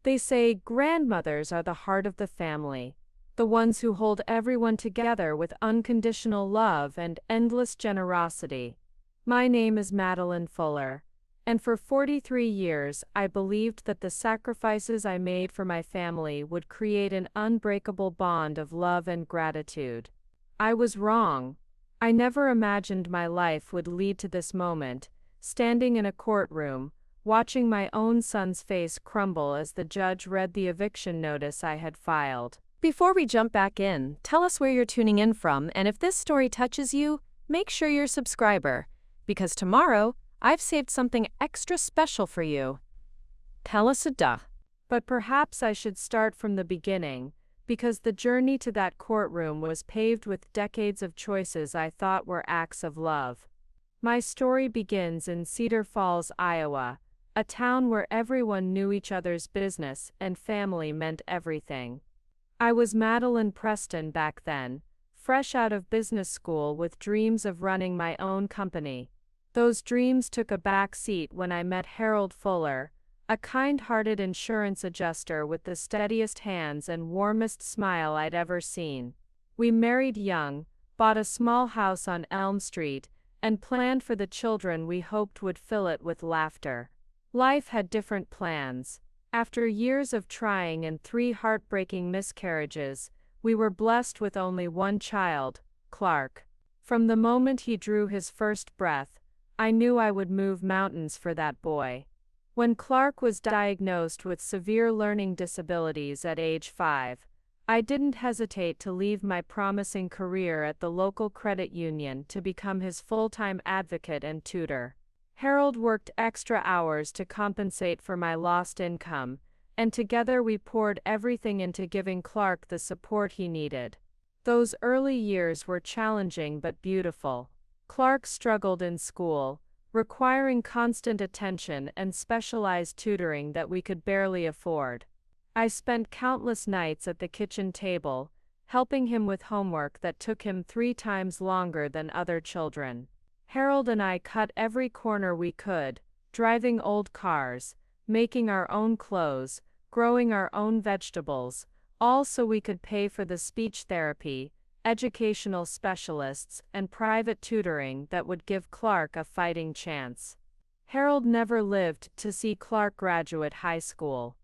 They say grandmothers are the heart of the family, the ones who hold everyone together with unconditional love and endless generosity. My name is Madeline Fuller, and for 43 years I believed that the sacrifices I made for my family would create an unbreakable bond of love and gratitude. I was wrong. I never imagined my life would lead to this moment, standing in a courtroom, watching my own son's face crumble as the judge read the eviction notice I had filed. Before we jump back in, tell us where you're tuning in from, and if this story touches you, make sure you're a subscriber, because tomorrow, I've saved something extra special for you. Tell us a duh. But perhaps I should start from the beginning, because the journey to that courtroom was paved with decades of choices I thought were acts of love. My story begins in Cedar Falls, Iowa, a town where everyone knew each other's business and family meant everything. I was Madeline Preston back then, fresh out of business school with dreams of running my own company. Those dreams took a back seat when I met Harold Fuller, a kind-hearted insurance adjuster with the steadiest hands and warmest smile I'd ever seen. We married young, bought a small house on Elm Street, and planned for the children we hoped would fill it with laughter. Life had different plans. After years of trying and 3 heartbreaking miscarriages, we were blessed with only one child, Clark. From the moment he drew his first breath, I knew I would move mountains for that boy. When Clark was diagnosed with severe learning disabilities at age 5, I didn't hesitate to leave my promising career at the local credit union to become his full-time advocate and tutor. Harold worked extra hours to compensate for my lost income, and together we poured everything into giving Clark the support he needed. Those early years were challenging but beautiful. Clark struggled in school, requiring constant attention and specialized tutoring that we could barely afford. I spent countless nights at the kitchen table, helping him with homework that took him 3 times longer than other children. Harold and I cut every corner we could, driving old cars, making our own clothes, growing our own vegetables, all so we could pay for the speech therapy, educational specialists, and private tutoring that would give Clark a fighting chance. Harold never lived to see Clark graduate high school.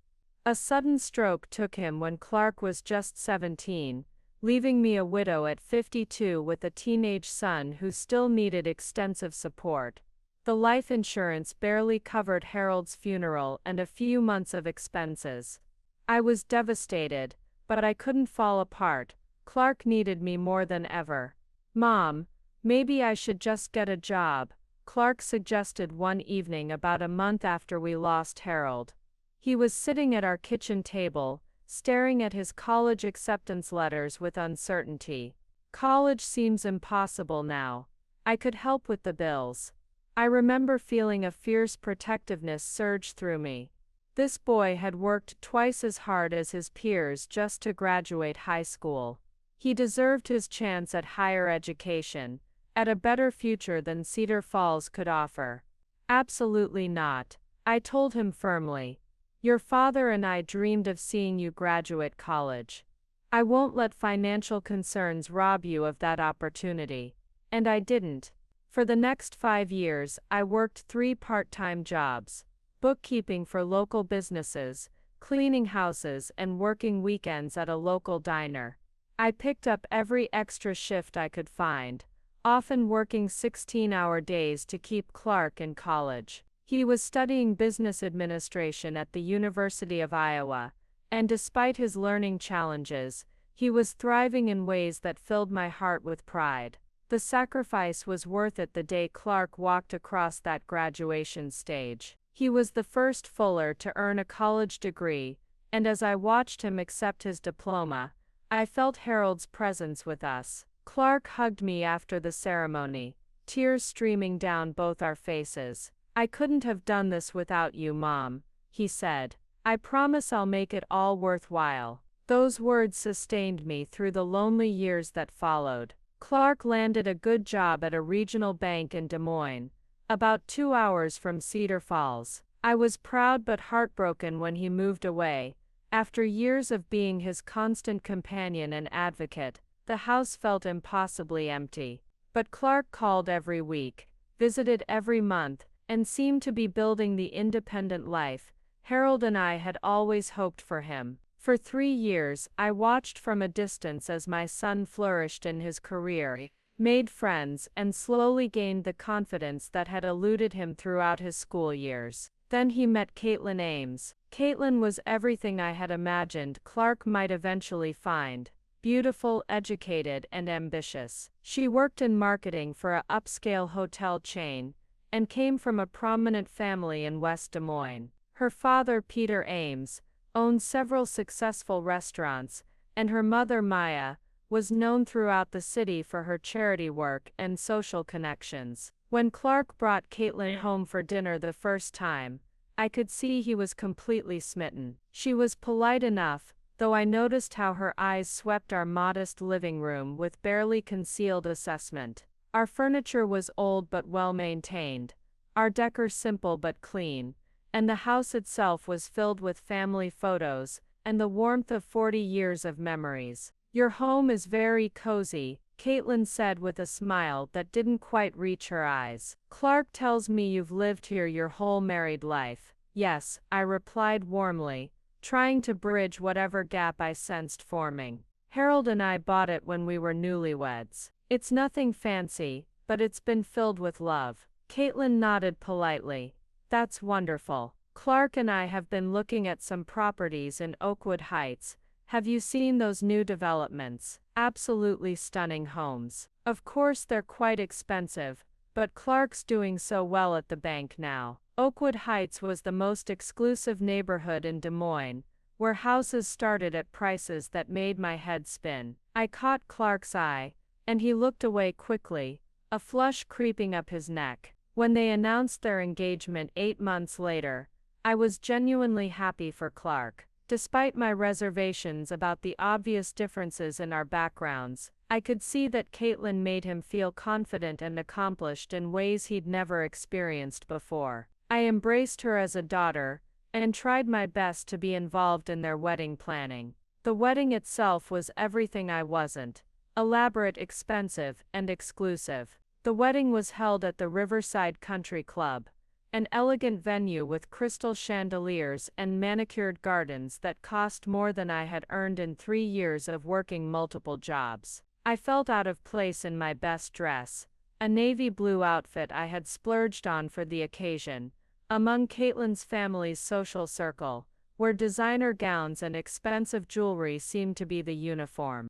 A sudden stroke took him when Clark was just 17, leaving me a widow at 52 with a teenage son who still needed extensive support. The life insurance barely covered Harold's funeral and a few months of expenses. I was devastated, but I couldn't fall apart. Clark needed me more than ever. "Mom, maybe I should just get a job," Clark suggested one evening about a month after we lost Harold. He was sitting at our kitchen table, staring at his college acceptance letters with uncertainty. "College seems impossible now. I could help with the bills." I remember feeling a fierce protectiveness surge through me. This boy had worked twice as hard as his peers just to graduate high school. He deserved his chance at higher education, at a better future than Cedar Falls could offer. "Absolutely not," I told him firmly. "Your father and I dreamed of seeing you graduate college. I won't let financial concerns rob you of that opportunity." And I didn't. For the next 5 years, I worked 3 part-time jobs: bookkeeping for local businesses, cleaning houses, and working weekends at a local diner. I picked up every extra shift I could find, often working 16-hour days to keep Clark in college. He was studying business administration at the University of Iowa, and despite his learning challenges, he was thriving in ways that filled my heart with pride. The sacrifice was worth it the day Clark walked across that graduation stage. He was the first Fuller to earn a college degree, and as I watched him accept his diploma, I felt Harold's presence with us. Clark hugged me after the ceremony, tears streaming down both our faces. "I couldn't have done this without you, Mom," he said. "I promise I'll make it all worthwhile." Those words sustained me through the lonely years that followed. Clark landed a good job at a regional bank in Des Moines, about 2 hours from Cedar Falls. I was proud but heartbroken when he moved away. After years of being his constant companion and advocate, the house felt impossibly empty. But Clark called every week, visited every month, and seemed to be building the independent life Harold and I had always hoped for him. For 3 years, I watched from a distance as my son flourished in his career, made friends, and slowly gained the confidence that had eluded him throughout his school years. Then he met Caitlin Ames. Caitlin was everything I had imagined Clark might eventually find. Beautiful, educated, and ambitious. She worked in marketing for a upscale hotel chain, and came from a prominent family in West Des Moines. Her father, Peter Ames, owned several successful restaurants, and her mother, Maya, was known throughout the city for her charity work and social connections. When Clark brought Caitlin home for dinner the first time, I could see he was completely smitten. She was polite enough, though I noticed how her eyes swept our modest living room with barely concealed assessment. Our furniture was old but well maintained, our decor simple but clean, and the house itself was filled with family photos and the warmth of 40 years of memories. "Your home is very cozy," Caitlin said with a smile that didn't quite reach her eyes. "Clark tells me you've lived here your whole married life." "Yes," I replied warmly, trying to bridge whatever gap I sensed forming. "Harold and I bought it when we were newlyweds. It's nothing fancy, but it's been filled with love." Caitlin nodded politely. "That's wonderful. Clark and I have been looking at some properties in Oakwood Heights. Have you seen those new developments? Absolutely stunning homes. Of course they're quite expensive, but Clark's doing so well at the bank now." Oakwood Heights was the most exclusive neighborhood in Des Moines, where houses started at prices that made my head spin. I caught Clark's eye, and he looked away quickly, a flush creeping up his neck. When they announced their engagement 8 months later, I was genuinely happy for Clark. Despite my reservations about the obvious differences in our backgrounds, I could see that Caitlin made him feel confident and accomplished in ways he'd never experienced before. I embraced her as a daughter, and tried my best to be involved in their wedding planning. The wedding itself was everything I wasn't: elaborate, expensive, and exclusive. The wedding was held at the Riverside Country Club, an elegant venue with crystal chandeliers and manicured gardens that cost more than I had earned in 3 years of working multiple jobs. I felt out of place in my best dress, a navy blue outfit I had splurged on for the occasion, among Caitlin's family's social circle, where designer gowns and expensive jewelry seemed to be the uniform.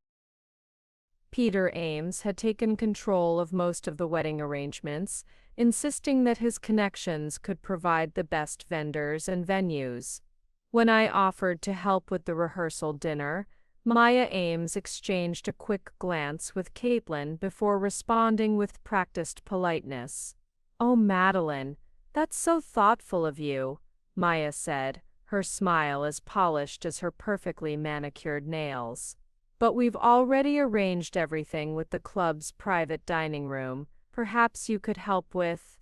Peter Ames had taken control of most of the wedding arrangements, insisting that his connections could provide the best vendors and venues. When I offered to help with the rehearsal dinner, Maya Ames exchanged a quick glance with Caitlin before responding with practiced politeness. "Oh, Madeline, that's so thoughtful of you," Maya said, her smile as polished as her perfectly manicured nails. "But we've already arranged everything with the club's private dining room. Perhaps you could help with—"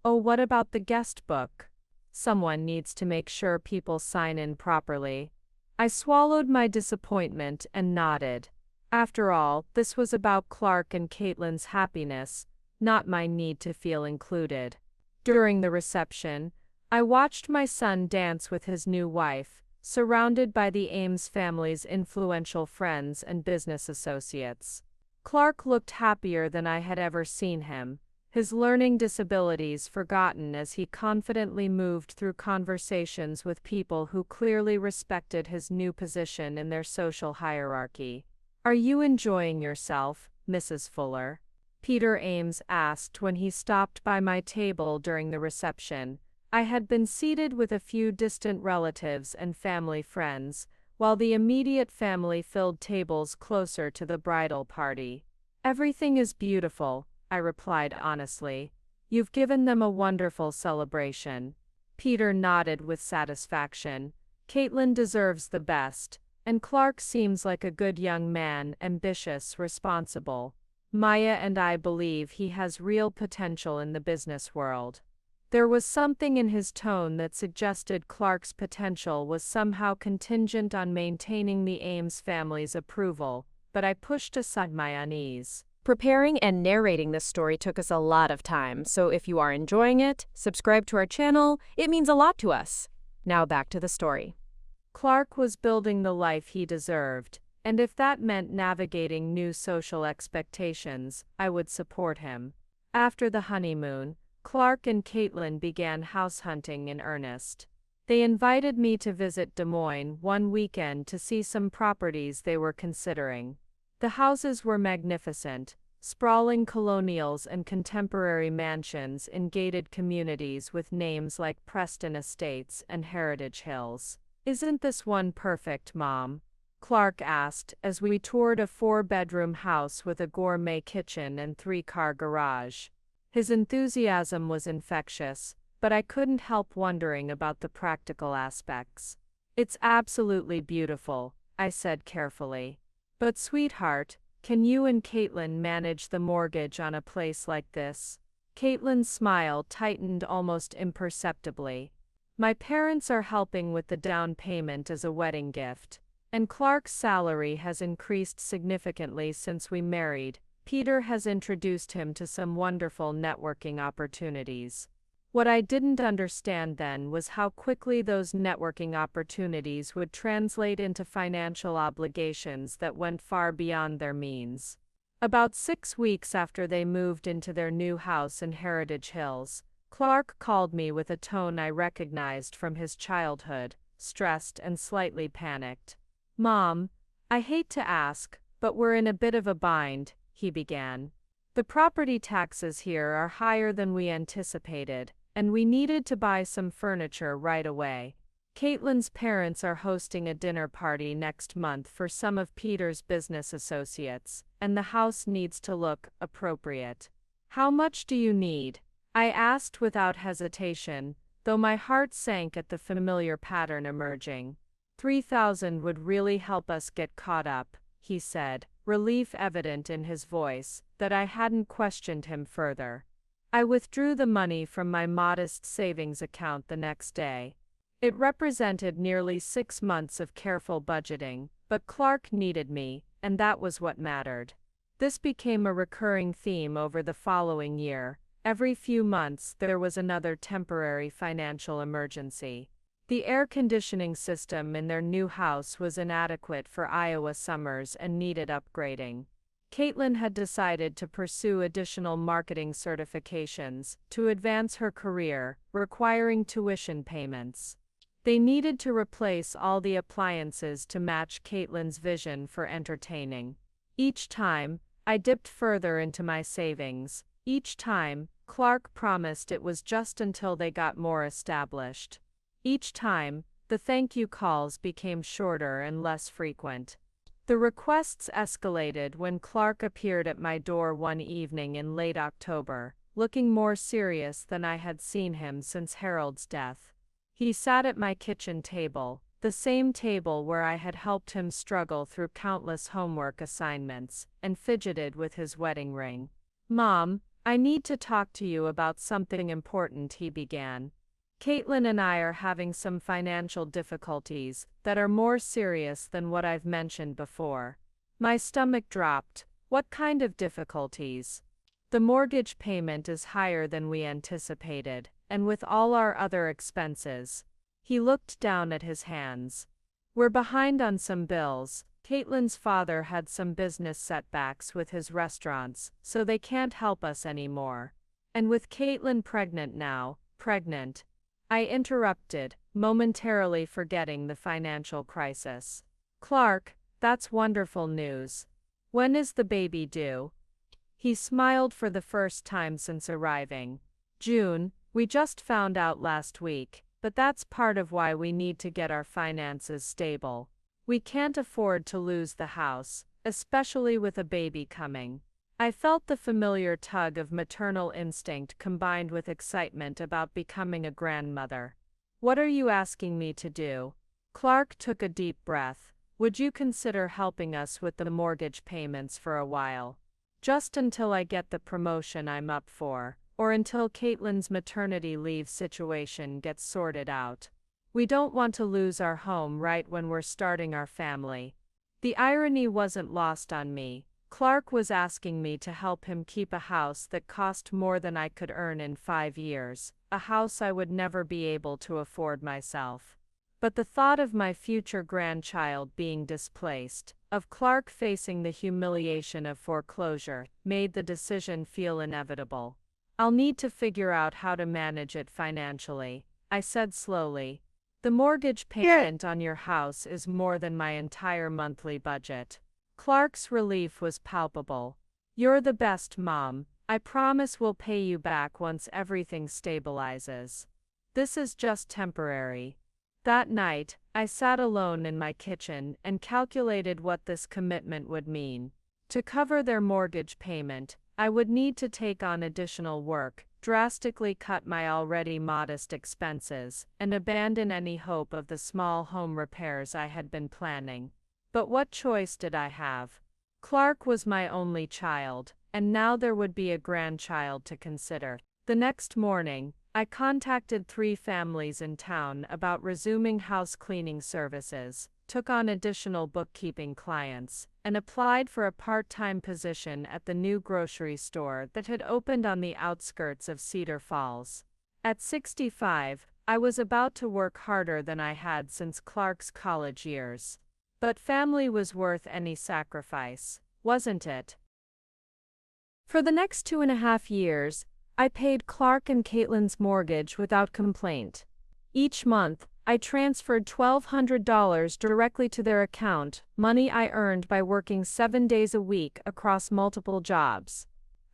"Oh, what about the guest book? Someone needs to make sure people sign in properly." I swallowed my disappointment and nodded. After all, this was about Clark and Caitlin's happiness, not my need to feel included. During the reception, I watched my son dance with his new wife, surrounded by the Ames family's influential friends and business associates. Clark looked happier than I had ever seen him, his learning disabilities forgotten as he confidently moved through conversations with people who clearly respected his new position in their social hierarchy. "Are you enjoying yourself, Mrs. Fuller?" Peter Ames asked when he stopped by my table during the reception. I had been seated with a few distant relatives and family friends, while the immediate family filled tables closer to the bridal party. "Everything is beautiful," I replied honestly. "You've given them a wonderful celebration." Peter nodded with satisfaction. "Caitlin deserves the best, and Clark seems like a good young man, ambitious, responsible. Maya and I believe he has real potential in the business world." There was something in his tone that suggested Clark's potential was somehow contingent on maintaining the Ames family's approval, but I pushed aside my unease. Preparing and narrating this story took us a lot of time, so if you are enjoying it, subscribe to our channel. It means a lot to us. Now back to the story. Clark was building the life he deserved, and if that meant navigating new social expectations, I would support him. After the honeymoon, Clark and Caitlin began house hunting in earnest. They invited me to visit Des Moines one weekend to see some properties they were considering. The houses were magnificent, sprawling colonials and contemporary mansions in gated communities with names like Preston Estates and Heritage Hills. "Isn't this one perfect, Mom?" Clark asked as we toured a 4-bedroom house with a gourmet kitchen and 3-car garage. His enthusiasm was infectious, but I couldn't help wondering about the practical aspects. "It's absolutely beautiful," I said carefully. "But sweetheart, can you and Caitlin manage the mortgage on a place like this?" Caitlin's smile tightened almost imperceptibly. "My parents are helping with the down payment as a wedding gift, and Clark's salary has increased significantly since we married. Peter has introduced him to some wonderful networking opportunities." What I didn't understand then was how quickly those networking opportunities would translate into financial obligations that went far beyond their means. About 6 weeks after they moved into their new house in Heritage Hills, Clark called me with a tone I recognized from his childhood, stressed and slightly panicked. "Mom, I hate to ask, but we're in a bit of a bind," he began. "The property taxes here are higher than we anticipated, and we needed to buy some furniture right away. Caitlin's parents are hosting a dinner party next month for some of Peter's business associates, and the house needs to look appropriate. How much do you need?" I asked without hesitation, though my heart sank at the familiar pattern emerging. "3,000 would really help us get caught up," he said, relief evident in his voice that I hadn't questioned him further. I withdrew the money from my modest savings account the next day. It represented nearly 6 months of careful budgeting, but Clark needed me, and that was what mattered. This became a recurring theme over the following year. Every few months there was another temporary financial emergency. The air conditioning system in their new house was inadequate for Iowa summers and needed upgrading. Caitlin had decided to pursue additional marketing certifications to advance her career, requiring tuition payments. They needed to replace all the appliances to match Caitlin's vision for entertaining. Each time, I dipped further into my savings. Each time, Clark promised it was just until they got more established. Each time, the thank you calls became shorter and less frequent. The requests escalated when Clark appeared at my door one evening in late October, looking more serious than I had seen him since Harold's death. He sat at my kitchen table, the same table where I had helped him struggle through countless homework assignments, and fidgeted with his wedding ring. "Mom, I need to talk to you about something important," he began. "Caitlin and I are having some financial difficulties that are more serious than what I've mentioned before." My stomach dropped. "What kind of difficulties?" "The mortgage payment is higher than we anticipated, and with all our other expenses." He looked down at his hands. "We're behind on some bills. Caitlin's father had some business setbacks with his restaurants, so they can't help us anymore. And with Caitlin pregnant now, I interrupted, momentarily forgetting the financial crisis. "Clark, that's wonderful news. When is the baby due?" He smiled for the first time since arriving. "June, we just found out last week, but that's part of why we need to get our finances stable. We can't afford to lose the house, especially with a baby coming." I felt the familiar tug of maternal instinct combined with excitement about becoming a grandmother. "What are you asking me to do?" Clark took a deep breath. "Would you consider helping us with the mortgage payments for a while? Just until I get the promotion I'm up for," or until Caitlin's maternity leave situation gets sorted out. We don't want to lose our home right when we're starting our family. The irony wasn't lost on me. Clark was asking me to help him keep a house that cost more than I could earn in 5 years, a house I would never be able to afford myself. But the thought of my future grandchild being displaced, of Clark facing the humiliation of foreclosure, made the decision feel inevitable. I'll need to figure out how to manage it financially, I said slowly. The mortgage payment on your house is more than my entire monthly budget. Clark's relief was palpable. You're the best, Mom. I promise we'll pay you back once everything stabilizes. This is just temporary. That night, I sat alone in my kitchen and calculated what this commitment would mean. To cover their mortgage payment, I would need to take on additional work, drastically cut my already modest expenses, and abandon any hope of the small home repairs I had been planning. But what choice did I have? Clark was my only child, and now there would be a grandchild to consider. The next morning, I contacted 3 families in town about resuming house cleaning services, took on additional bookkeeping clients, and applied for a part-time position at the new grocery store that had opened on the outskirts of Cedar Falls. At 65, I was about to work harder than I had since Clark's college years. But family was worth any sacrifice, wasn't it? For the next 2.5 years, I paid Clark and Caitlin's mortgage without complaint. Each month, I transferred $1,200 directly to their account, money I earned by working 7 days a week across multiple jobs.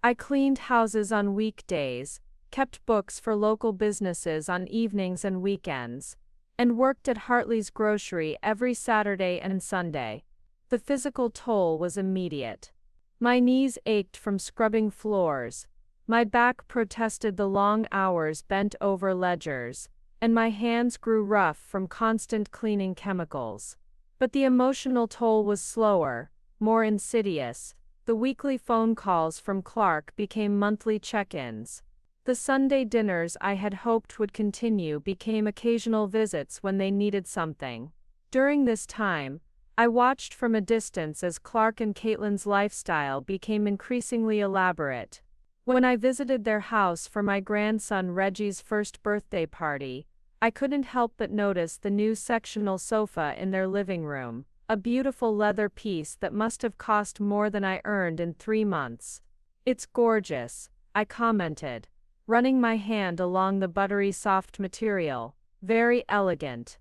I cleaned houses on weekdays, kept books for local businesses on evenings and weekends, and worked at Hartley's Grocery every Saturday and Sunday. The physical toll was immediate. My knees ached from scrubbing floors, my back protested the long hours bent over ledgers, and my hands grew rough from constant cleaning chemicals. But the emotional toll was slower, more insidious. The weekly phone calls from Clark became monthly check-ins. The Sunday dinners I had hoped would continue became occasional visits when they needed something. During this time, I watched from a distance as Clark and Caitlin's lifestyle became increasingly elaborate. When I visited their house for my grandson Reggie's first birthday party, I couldn't help but notice the new sectional sofa in their living room, a beautiful leather piece that must have cost more than I earned in 3 months. "It's gorgeous," I commented, running my hand along the buttery soft material. "Very elegant."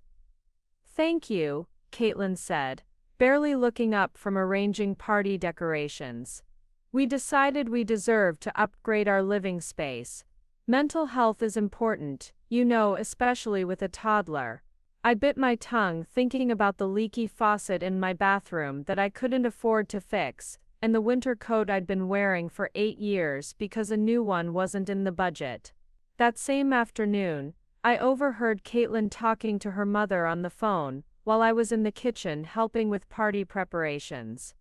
"Thank you," Caitlin said, barely looking up from arranging party decorations. "We decided we deserved to upgrade our living space. Mental health is important, you know, especially with a toddler." I bit my tongue thinking about the leaky faucet in my bathroom that I couldn't afford to fix, and the winter coat I'd been wearing for 8 years because a new one wasn't in the budget. That same afternoon, I overheard Caitlin talking to her mother on the phone, while I was in the kitchen helping with party preparations.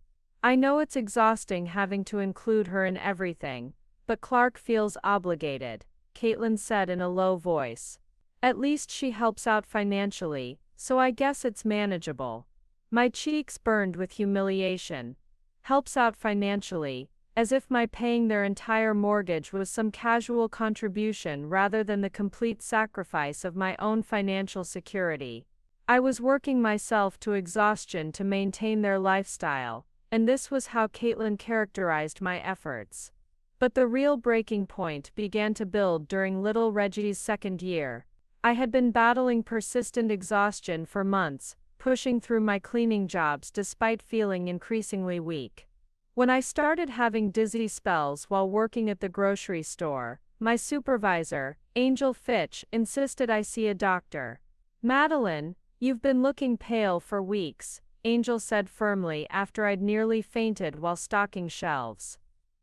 "I know it's exhausting having to include her in everything, but Clark feels obligated," Caitlin said in a low voice. "At least she helps out financially, so I guess it's manageable." My cheeks burned with humiliation. Helps out financially, as if my paying their entire mortgage was some casual contribution rather than the complete sacrifice of my own financial security. I was working myself to exhaustion to maintain their lifestyle, and this was how Caitlin characterized my efforts. But the real breaking point began to build during little Reggie's 2nd year. I had been battling persistent exhaustion for months, pushing through my cleaning jobs despite feeling increasingly weak. When I started having dizzy spells while working at the grocery store, my supervisor, Angel Fitch, insisted I see a doctor. "Madeline, you've been looking pale for weeks," Angel said firmly after I'd nearly fainted while stocking shelves.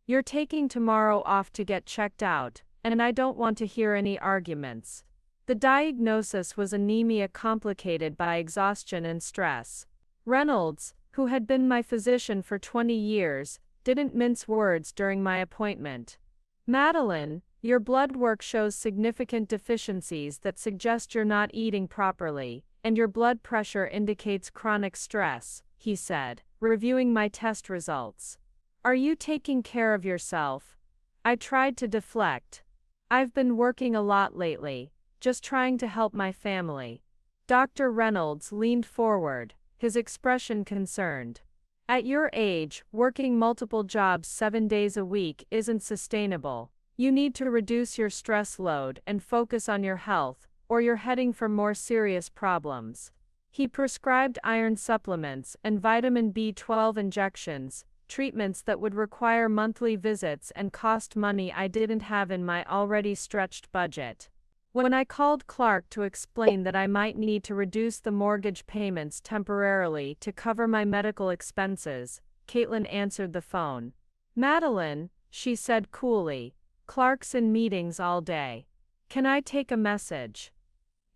"You're taking tomorrow off to get checked out, and I don't want to hear any arguments." The diagnosis was anemia complicated by exhaustion and stress. Reynolds, who had been my physician for 20 years, didn't mince words during my appointment. "Madeline, Your blood work shows significant deficiencies that suggest you're not eating properly, and your blood pressure indicates chronic stress, he said, reviewing my test results. Are you taking care of yourself? I tried to deflect. I've been working a lot lately, just trying to help my family. Dr. Reynolds leaned forward, his expression concerned. At your age, working multiple jobs 7 days a week isn't sustainable. You need to reduce your stress load and focus on your health, or you're heading for more serious problems. He prescribed iron supplements and vitamin B12 injections, treatments that would require monthly visits and cost money I didn't have in my already stretched budget. When I called Clark to explain that I might need to reduce the mortgage payments temporarily to cover my medical expenses, Caitlin answered the phone. Madeline, she said coolly, Clark's in meetings all day. Can I take a message?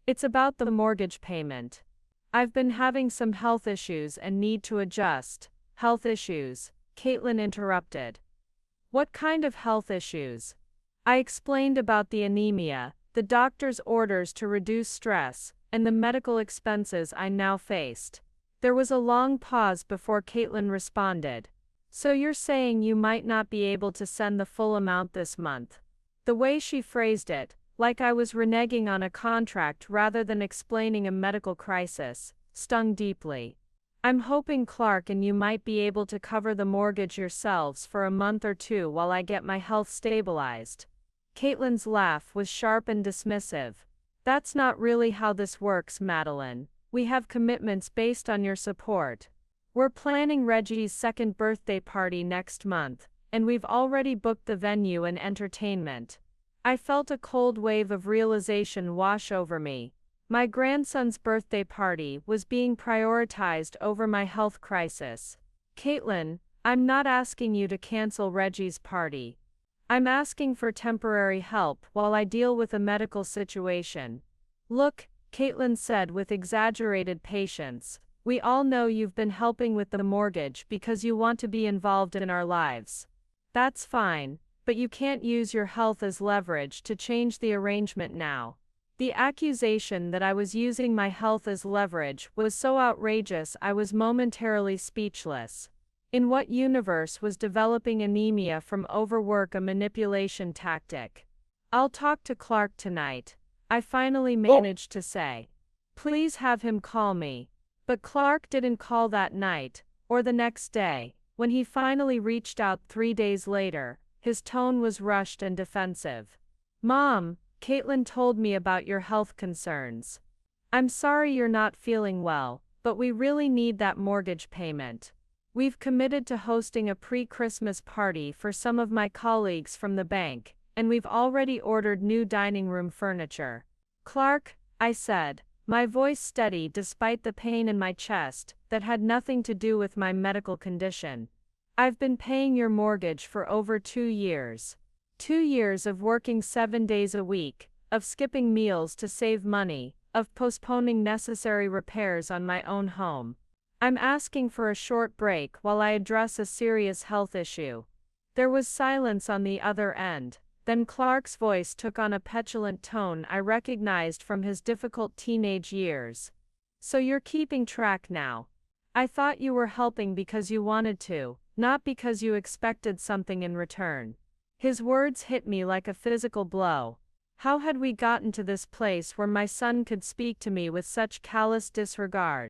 It's about the mortgage payment. I've been having some health issues and need to adjust. Health issues, Caitlin interrupted. What kind of health issues? I explained about the anemia, the doctor's orders to reduce stress, and the medical expenses I now faced. There was a long pause before Caitlin responded. So you're saying you might not be able to send the full amount this month? The way she phrased it, like I was reneging on a contract rather than explaining a medical crisis, stung deeply. I'm hoping Clark and you might be able to cover the mortgage yourselves for a month or two while I get my health stabilized. Caitlin's laugh was sharp and dismissive. That's not really how this works, Madeline. We have commitments based on your support. We're planning Reggie's second birthday party next month, and we've already booked the venue and entertainment. I felt a cold wave of realization wash over me. My grandson's birthday party was being prioritized over my health crisis. Caitlin, I'm not asking you to cancel Reggie's party. I'm asking for temporary help while I deal with a medical situation. Look, Caitlin said with exaggerated patience, we all know you've been helping with the mortgage because you want to be involved in our lives. That's fine, but you can't use your health as leverage to change the arrangement now. The accusation that I was using my health as leverage was so outrageous I was momentarily speechless. In what universe was developing anemia from overwork a manipulation tactic? I'll talk to Clark tonight, I finally managed to say. Please have him call me. But Clark didn't call that night, or the next day. When he finally reached out 3 days later, his tone was rushed and defensive. Mom, Caitlin told me about your health concerns. I'm sorry you're not feeling well, but we really need that mortgage payment. We've committed to hosting a pre-Christmas party for some of my colleagues from the bank, and we've already ordered new dining room furniture. Clark, I said, my voice steady despite the pain in my chest that had nothing to do with my medical condition. I've been paying your mortgage for over 2 years. 2 years of working 7 days a week, of skipping meals to save money, of postponing necessary repairs on my own home. I'm asking for a short break while I address a serious health issue. There was silence on the other end. Then Clark's voice took on a petulant tone I recognized from his difficult teenage years. So you're keeping track now. I thought you were helping because you wanted to, not because you expected something in return. His words hit me like a physical blow. How had we gotten to this place where my son could speak to me with such callous disregard?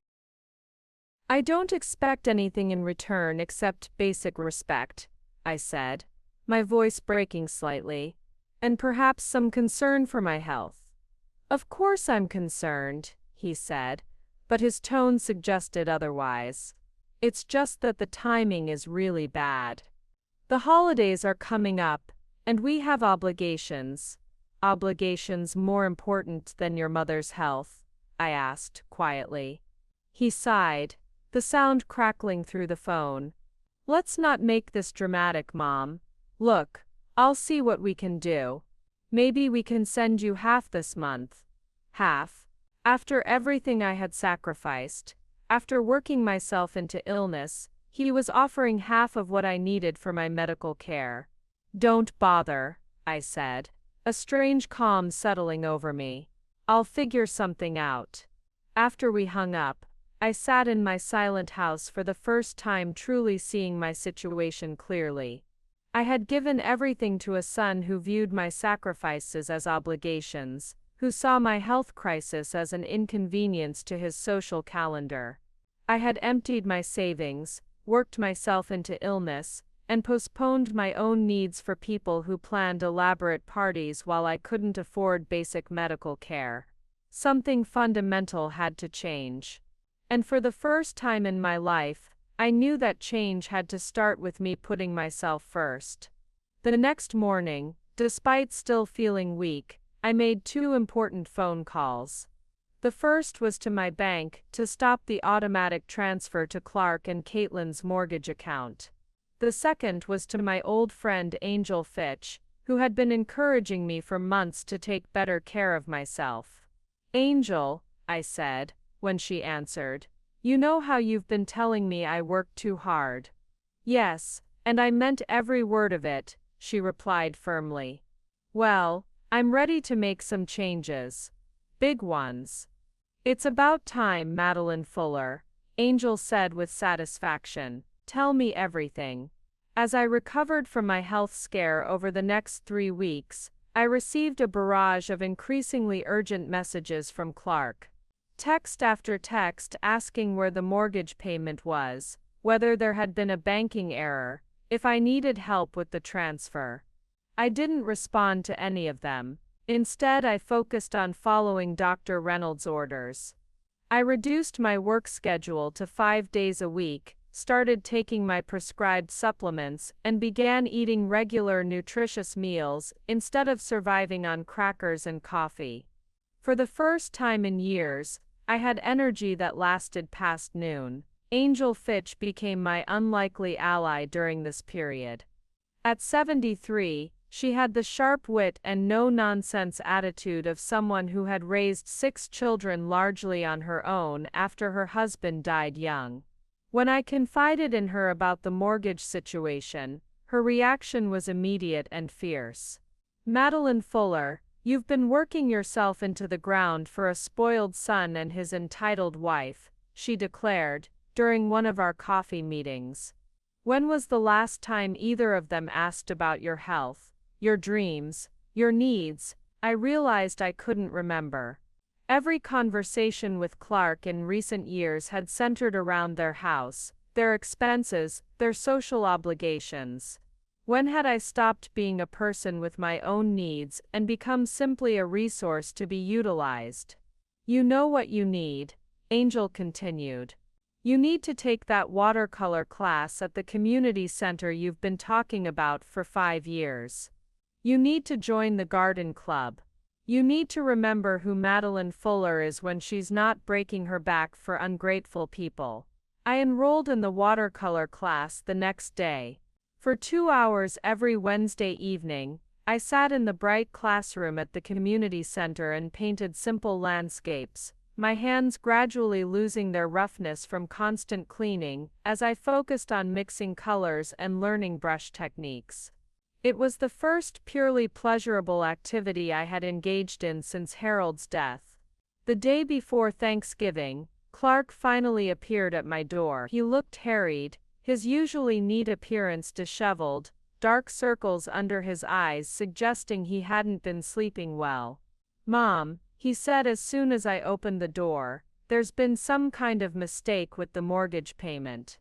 I don't expect anything in return except basic respect, I said, my voice breaking slightly, and perhaps some concern for my health. Of course I'm concerned, he said, but his tone suggested otherwise. It's just that the timing is really bad. The holidays are coming up, and we have obligations. Obligations more important than your mother's health? I asked, quietly. He sighed, the sound crackling through the phone. Let's not make this dramatic, Mom. Look, I'll see what we can do. Maybe we can send you half this month. Half? After everything I had sacrificed, after working myself into illness, he was offering half of what I needed for my medical care. Don't bother, I said. a strange calm settling over me. I'll figure something out. After we hung up, I sat in my silent house for the first time, truly seeing my situation clearly. I had given everything to a son who viewed my sacrifices as obligations, who saw my health crisis as an inconvenience to his social calendar. I had emptied my savings, worked myself into illness, and postponed my own needs for people who planned elaborate parties while I couldn't afford basic medical care. Something fundamental had to change. And for the first time in my life, I knew that change had to start with me putting myself first. The next morning, despite still feeling weak, I made 2 important phone calls. The first was to my bank to stop the automatic transfer to Clark and Caitlin's mortgage account. The second was to my old friend Angel Fitch, who had been encouraging me for months to take better care of myself. "Angel," I said, when she answered, "you know how you've been telling me I work too hard." "Yes, and I meant every word of it," she replied firmly. "Well, I'm ready to make some changes. Big ones." "It's about time, Madeline Fuller," Angel said with satisfaction. "Tell me everything." As I recovered from my health scare over the next 3 weeks, I received a barrage of increasingly urgent messages from Clark. Text after text asking where the mortgage payment was, whether there had been a banking error, if I needed help with the transfer. I didn't respond to any of them. Instead, I focused on following Dr. Reynolds' orders. I reduced my work schedule to 5 days a week, started taking my prescribed supplements, and began eating regular nutritious meals instead of surviving on crackers and coffee. For the first time in years, I had energy that lasted past noon. Angel Fitch became my unlikely ally during this period. At 73, she had the sharp wit and no-nonsense attitude of someone who had raised 6 children largely on her own after her husband died young. When I confided in her about the mortgage situation, her reaction was immediate and fierce. "Madeline Fuller, you've been working yourself into the ground for a spoiled son and his entitled wife," she declared, during one of our coffee meetings. "When was the last time either of them asked about your health, your dreams, your needs?" I realized I couldn't remember. Every conversation with Clark in recent years had centered around their house, their expenses, their social obligations. When had I stopped being a person with my own needs and become simply a resource to be utilized? "You know what you need," Angel continued. "You need to take that watercolor class at the community center you've been talking about for 5 years. You need to join the garden club. You need to remember who Madeline Fuller is when she's not breaking her back for ungrateful people." I enrolled in the watercolor class the next day. For 2 hours every Wednesday evening, I sat in the bright classroom at the community center and painted simple landscapes, my hands gradually losing their roughness from constant cleaning as I focused on mixing colors and learning brush techniques. It was the first purely pleasurable activity I had engaged in since Harold's death. The day before Thanksgiving, Clark finally appeared at my door. He looked harried, his usually neat appearance disheveled, dark circles under his eyes suggesting he hadn't been sleeping well. "Mom," he said as soon as I opened the door, "there's been some kind of mistake with the mortgage payment.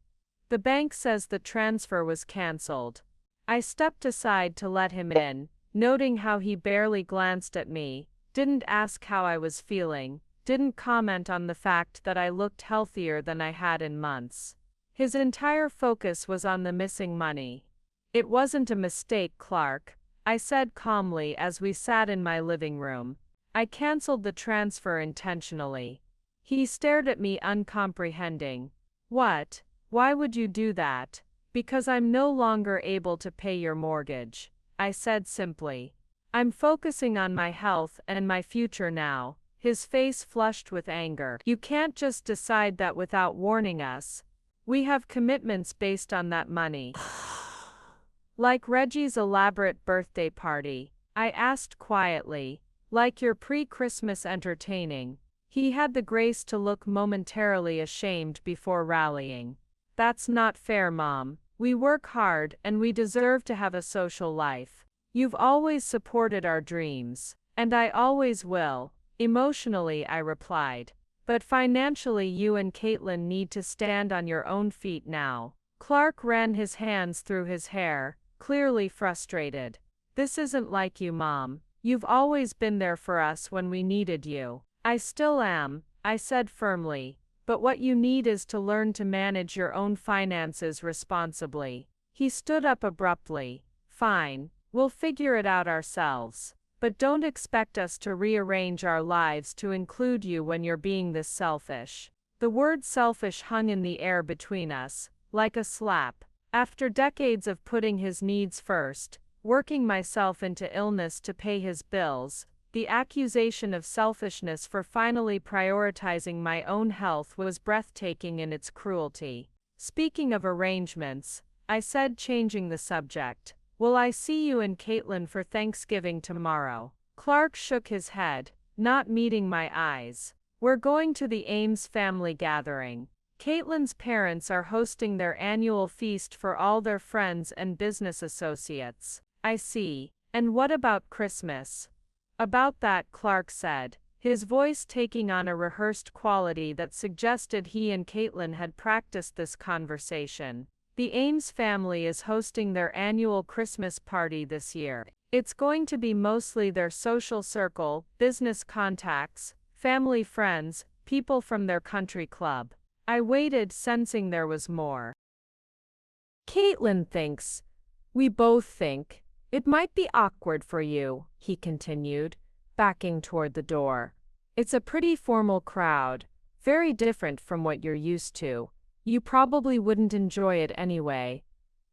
The bank says the transfer was canceled." I stepped aside to let him in, noting how he barely glanced at me, didn't ask how I was feeling, didn't comment on the fact that I looked healthier than I had in months. His entire focus was on the missing money. "It wasn't a mistake, Clark," I said calmly as we sat in my living room. "I canceled the transfer intentionally." He stared at me uncomprehending. "What? Why would you do that?" "Because I'm no longer able to pay your mortgage," I said simply. "I'm focusing on my health and my future now." His face flushed with anger. "You can't just decide that without warning us. We have commitments based on that money." Like Reggie's elaborate birthday party, I asked quietly, like your pre-Christmas entertaining. He had the grace to look momentarily ashamed before rallying. That's not fair, Mom. We work hard and we deserve to have a social life. You've always supported our dreams, and I always will. Emotionally, I replied. But financially, you and Caitlin need to stand on your own feet now. Clark ran his hands through his hair, clearly frustrated. This isn't like you, Mom. You've always been there for us when we needed you. I still am, I said firmly. But what you need is to learn to manage your own finances responsibly. He stood up abruptly. Fine, we'll figure it out ourselves. But don't expect us to rearrange our lives to include you when you're being this selfish. The word selfish hung in the air between us, like a slap. After decades of putting his needs first, working myself into illness to pay his bills, the accusation of selfishness for finally prioritizing my own health was breathtaking in its cruelty. Speaking of arrangements, I said, changing the subject, will I see you and Caitlin for Thanksgiving tomorrow? Clark shook his head, not meeting my eyes. We're going to the Ames family gathering. Caitlin's parents are hosting their annual feast for all their friends and business associates. I see. And what about Christmas? About that, Clark said, his voice taking on a rehearsed quality that suggested he and Caitlin had practiced this conversation. The Ames family is hosting their annual Christmas party this year. It's going to be mostly their social circle, business contacts, family friends, people from their country club. I waited, sensing there was more. Caitlin thinks, we both think, it might be awkward for you, he continued, backing toward the door. It's a pretty formal crowd, very different from what you're used to. You probably wouldn't enjoy it anyway.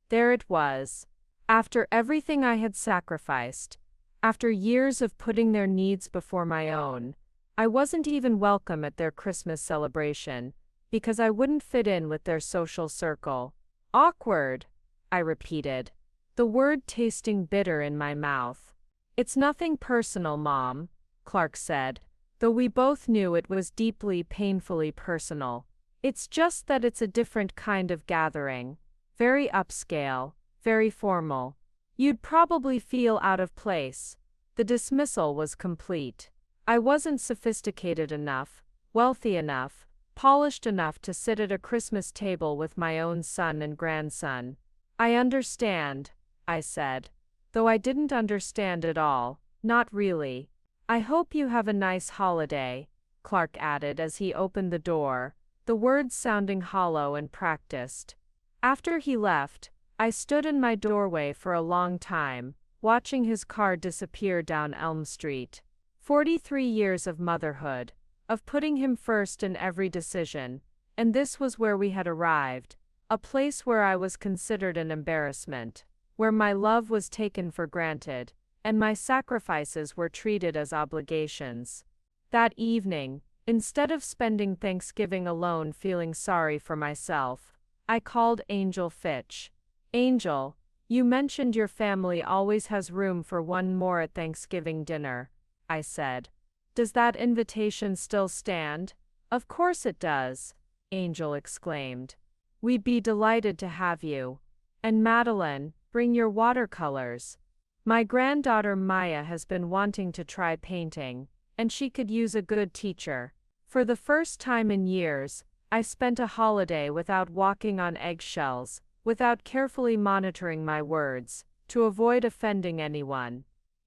There it was. After everything I had sacrificed, after years of putting their needs before my own, I wasn't even welcome at their Christmas celebration, because I wouldn't fit in with their social circle. Awkward, I repeated, the word tasting bitter in my mouth. It's nothing personal, Mom, Clark said, though we both knew it was deeply, painfully personal. It's just that it's a different kind of gathering. Very upscale, very formal. You'd probably feel out of place. The dismissal was complete. I wasn't sophisticated enough, wealthy enough, polished enough to sit at a Christmas table with my own son and grandson. I understand, I said. Though I didn't understand at all, not really. I hope you have a nice holiday, Clark added as he opened the door, the words sounding hollow and practiced. After he left, I stood in my doorway for a long time, watching his car disappear down Elm Street. 43 years of motherhood, of putting him first in every decision, and this was where we had arrived, a place where I was considered an embarrassment, where my love was taken for granted, and my sacrifices were treated as obligations. That evening, instead of spending Thanksgiving alone feeling sorry for myself, I called Angel Fitch. Angel, you mentioned your family always has room for one more at Thanksgiving dinner, I said. Does that invitation still stand? Of course it does, Angel exclaimed. We'd be delighted to have you. And Madeline, bring your watercolors. My granddaughter Maya has been wanting to try painting, and she could use a good teacher. For the first time in years, I spent a holiday without walking on eggshells, without carefully monitoring my words, to avoid offending anyone.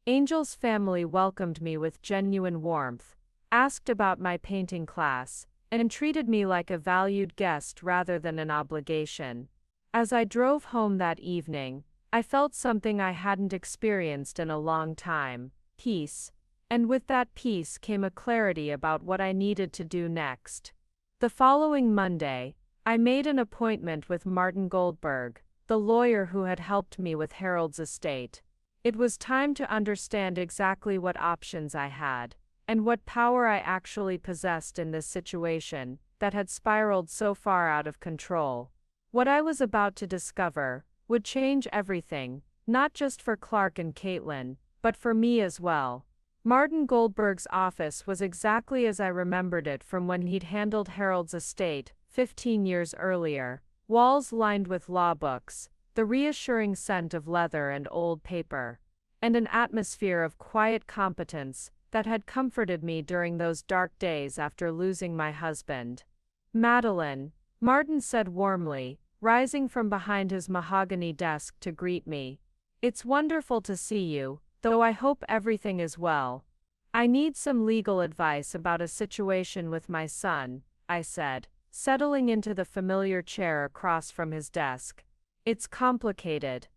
Angel's family welcomed me with genuine warmth, asked about my painting class, and treated me like a valued guest rather than an obligation. As I drove home that evening, I felt something I hadn't experienced in a long time, peace. And with that peace came a clarity about what I needed to do next. The following Monday, I made an appointment with Martin Goldberg, the lawyer who had helped me with Harold's estate. It was time to understand exactly what options I had, and what power I actually possessed in this situation that had spiraled so far out of control. What I was about to discover would change everything, not just for Clark and Caitlin, but for me as well. Martin Goldberg's office was exactly as I remembered it from when he'd handled Harold's estate 15 years earlier. Walls lined with law books, the reassuring scent of leather and old paper, and an atmosphere of quiet competence that had comforted me during those dark days after losing my husband. "Madeline," Martin said warmly, rising from behind his mahogany desk to greet me. "It's wonderful to see you, though I hope everything is well. I need some legal advice about a situation with my son," I said, settling into the familiar chair across from his desk. "It's complicated."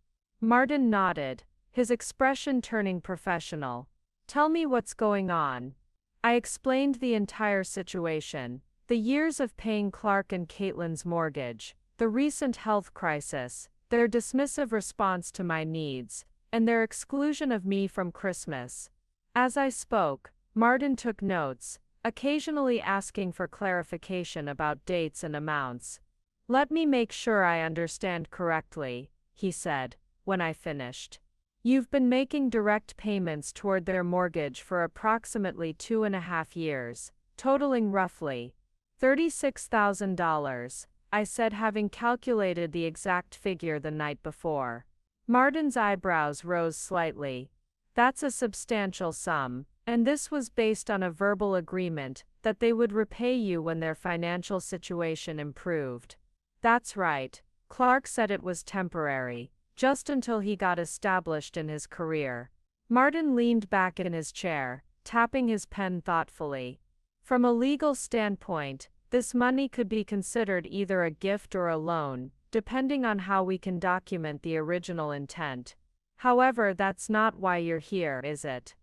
Martin nodded, his expression turning professional. "Tell me what's going on." I explained the entire situation, the years of paying Clark and Caitlin's mortgage, the recent health crisis, their dismissive response to my needs, and their exclusion of me from Christmas. As I spoke, Martin took notes, occasionally asking for clarification about dates and amounts. "Let me make sure I understand correctly," he said, when I finished. "You've been making direct payments toward their mortgage for approximately 2.5 years, totaling roughly $36,000, I said, having calculated the exact figure the night before. Martin's eyebrows rose slightly. "That's a substantial sum, and this was based on a verbal agreement that they would repay you when their financial situation improved." "That's right." Clark said it was temporary, just until he got established in his career. Martin leaned back in his chair, tapping his pen thoughtfully. "From a legal standpoint, this money could be considered either a gift or a loan, depending on how we can document the original intent. However, that's not why you're here, is it?"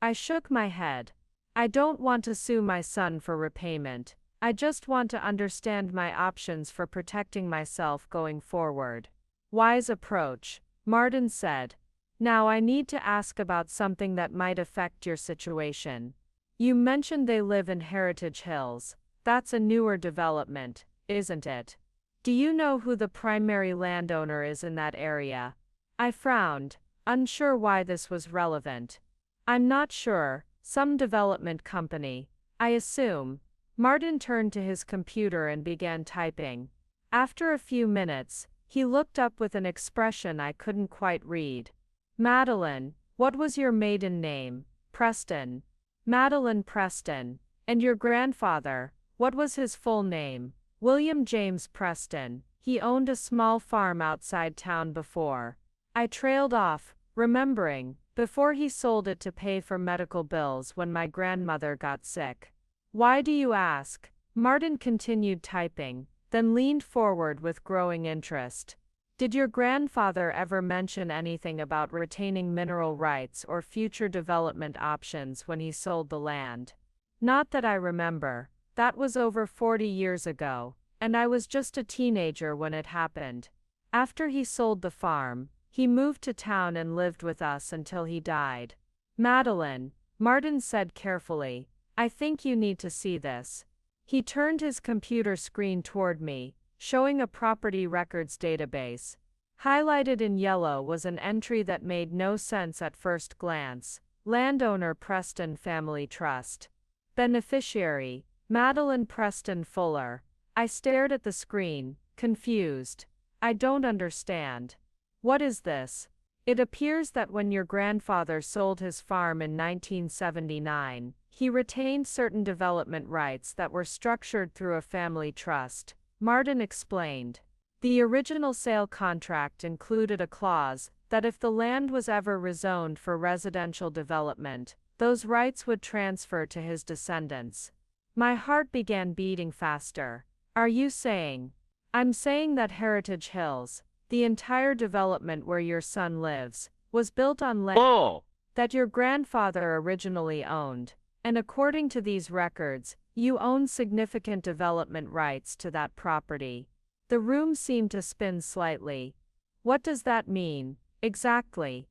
I shook my head. "I don't want to sue my son for repayment. I just want to understand my options for protecting myself going forward." "Wise approach," Martin said. "Now I need to ask about something that might affect your situation. You mentioned they live in Heritage Hills. That's a newer development, isn't it? Do you know who the primary landowner is in that area?" I frowned, unsure why this was relevant. "I'm not sure, some development company, I assume." Martin turned to his computer and began typing. After a few minutes, he looked up with an expression I couldn't quite read. "Madeline, what was your maiden name?" "Preston." "Madeline Preston. And your grandfather, what was his full name?" "William James Preston. He owned a small farm outside town before." I trailed off, remembering, before he sold it to pay for medical bills when my grandmother got sick. "Why do you ask?" Martin continued typing, then leaned forward with growing interest. "Did your grandfather ever mention anything about retaining mineral rights or future development options when he sold the land?" "Not that I remember. That was over 40 years ago, and I was just a teenager when it happened. After he sold the farm, he moved to town and lived with us until he died." "Madeline," Martin said carefully, "I think you need to see this." He turned his computer screen toward me, showing a property records database. Highlighted in yellow was an entry that made no sense at first glance: Landowner Preston Family Trust. Beneficiary, Madeline Preston Fuller. I stared at the screen, confused. "I don't understand. What is this?" "It appears that when your grandfather sold his farm in 1979, he retained certain development rights that were structured through a family trust," Martin explained. "The original sale contract included a clause that if the land was ever rezoned for residential development, those rights would transfer to his descendants." My heart began beating faster. "Are you saying?" "I'm saying that Heritage Hills, the entire development where your son lives, was built on land that your grandfather originally owned, and according to these records, you own significant development rights to that property." The room seemed to spin slightly. "What does that mean, exactly?"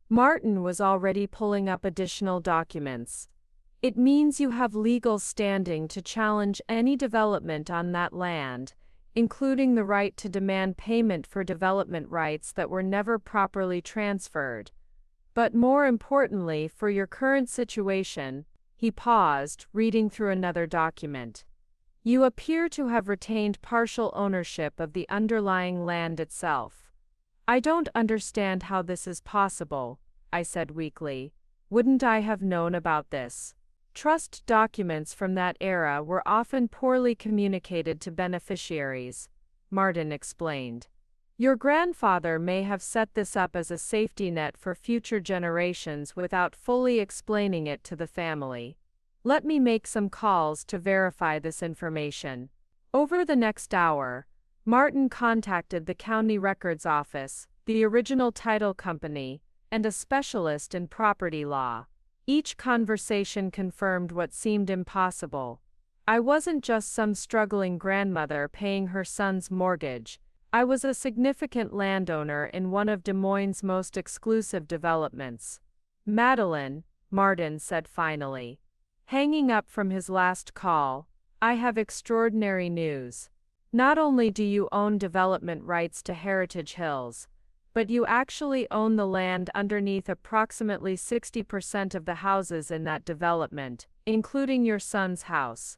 Martin was already pulling up additional documents. "It means you have legal standing to challenge any development on that land, including the right to demand payment for development rights that were never properly transferred. But more importantly, for your current situation, he paused, reading through another document. You appear to have retained partial ownership of the underlying land itself. I don't understand how this is possible, I said weakly. Wouldn't I have known about this? Trust documents from that era were often poorly communicated to beneficiaries, Martin explained. Your grandfather may have set this up as a safety net for future generations without fully explaining it to the family. Let me make some calls to verify this information. Over the next hour, Martin contacted the county records office, the original title company, and a specialist in property law. Each conversation confirmed what seemed impossible. I wasn't just some struggling grandmother paying her son's mortgage. I was a significant landowner in one of Des Moines' most exclusive developments. Madeline, Martin said finally. Hanging up from his last call, I have extraordinary news. Not only do you own development rights to Heritage Hills, but you actually own the land underneath approximately 60% of the houses in that development, including your son's house.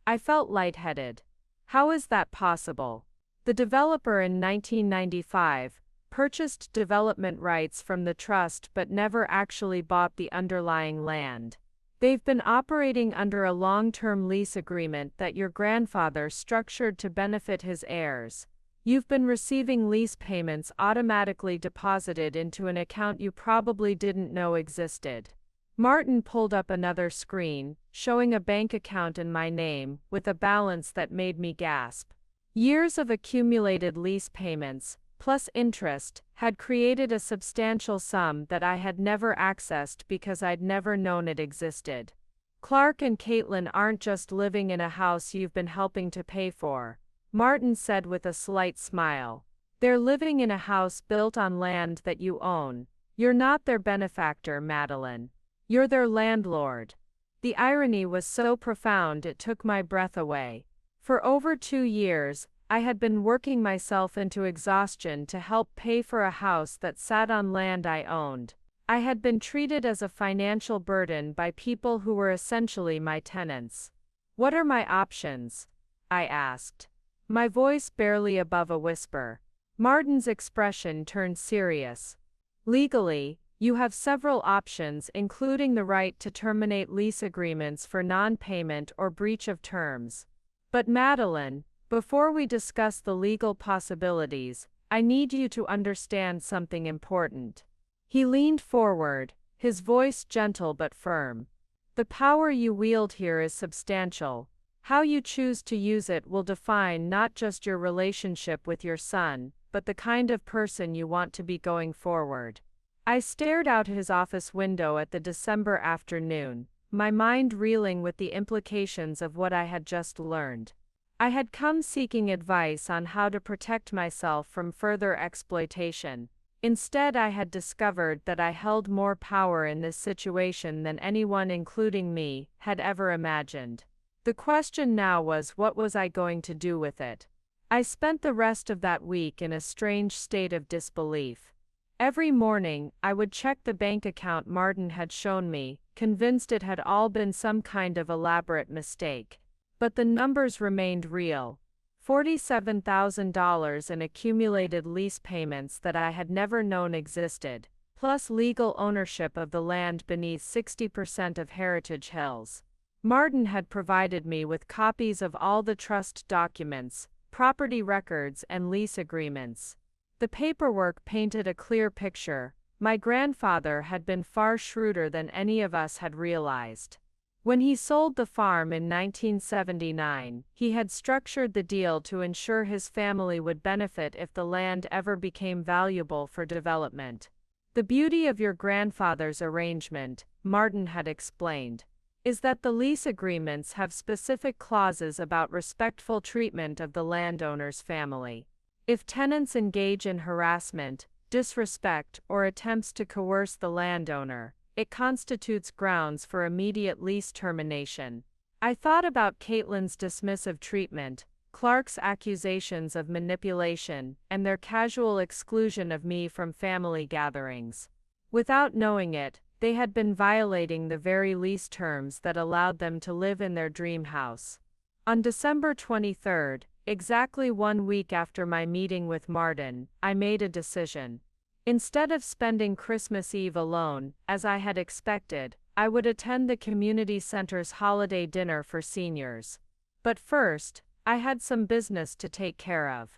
I felt lightheaded. How is that possible? The developer in 1995 purchased development rights from the trust but never actually bought the underlying land. They've been operating under a long-term lease agreement that your grandfather structured to benefit his heirs. You've been receiving lease payments automatically deposited into an account you probably didn't know existed. Martin pulled up another screen, showing a bank account in my name, with a balance that made me gasp. Years of accumulated lease payments, plus interest, had created a substantial sum that I had never accessed because I'd never known it existed. Clark and Caitlin aren't just living in a house you've been helping to pay for, Martin said with a slight smile. They're living in a house built on land that you own. You're not their benefactor, Madeline. You're their landlord. The irony was so profound it took my breath away. For over 2 years, I had been working myself into exhaustion to help pay for a house that sat on land I owned. I had been treated as a financial burden by people who were essentially my tenants. What are my options? I asked. My voice barely above a whisper. Martin's expression turned serious. Legally, you have several options, including the right to terminate lease agreements for non-payment or breach of terms. But Madeline, before we discuss the legal possibilities, I need you to understand something important. He leaned forward, his voice gentle but firm. The power you wield here is substantial. How you choose to use it will define not just your relationship with your son, but the kind of person you want to be going forward. I stared out his office window at the December afternoon, my mind reeling with the implications of what I had just learned. I had come seeking advice on how to protect myself from further exploitation. Instead, I had discovered that I held more power in this situation than anyone, including me, had ever imagined. The question now was, what was I going to do with it? I spent the rest of that week in a strange state of disbelief. Every morning, I would check the bank account Martin had shown me, convinced it had all been some kind of elaborate mistake. But the numbers remained real. $47,000 in accumulated lease payments that I had never known existed, plus legal ownership of the land beneath 60% of Heritage Hills. Martin had provided me with copies of all the trust documents, property records, and lease agreements. The paperwork painted a clear picture. My grandfather had been far shrewder than any of us had realized. When he sold the farm in 1979, he had structured the deal to ensure his family would benefit if the land ever became valuable for development. The beauty of your grandfather's arrangement, Martin had explained, is that the lease agreements have specific clauses about respectful treatment of the landowner's family. If tenants engage in harassment, disrespect, or attempts to coerce the landowner, it constitutes grounds for immediate lease termination. I thought about Caitlin's dismissive treatment, Clark's accusations of manipulation, and their casual exclusion of me from family gatherings. Without knowing it, they had been violating the very lease terms that allowed them to live in their dream house. On December 23rd, exactly 1 week after my meeting with Martin, I made a decision. Instead of spending Christmas Eve alone, as I had expected, I would attend the community center's holiday dinner for seniors. But first, I had some business to take care of.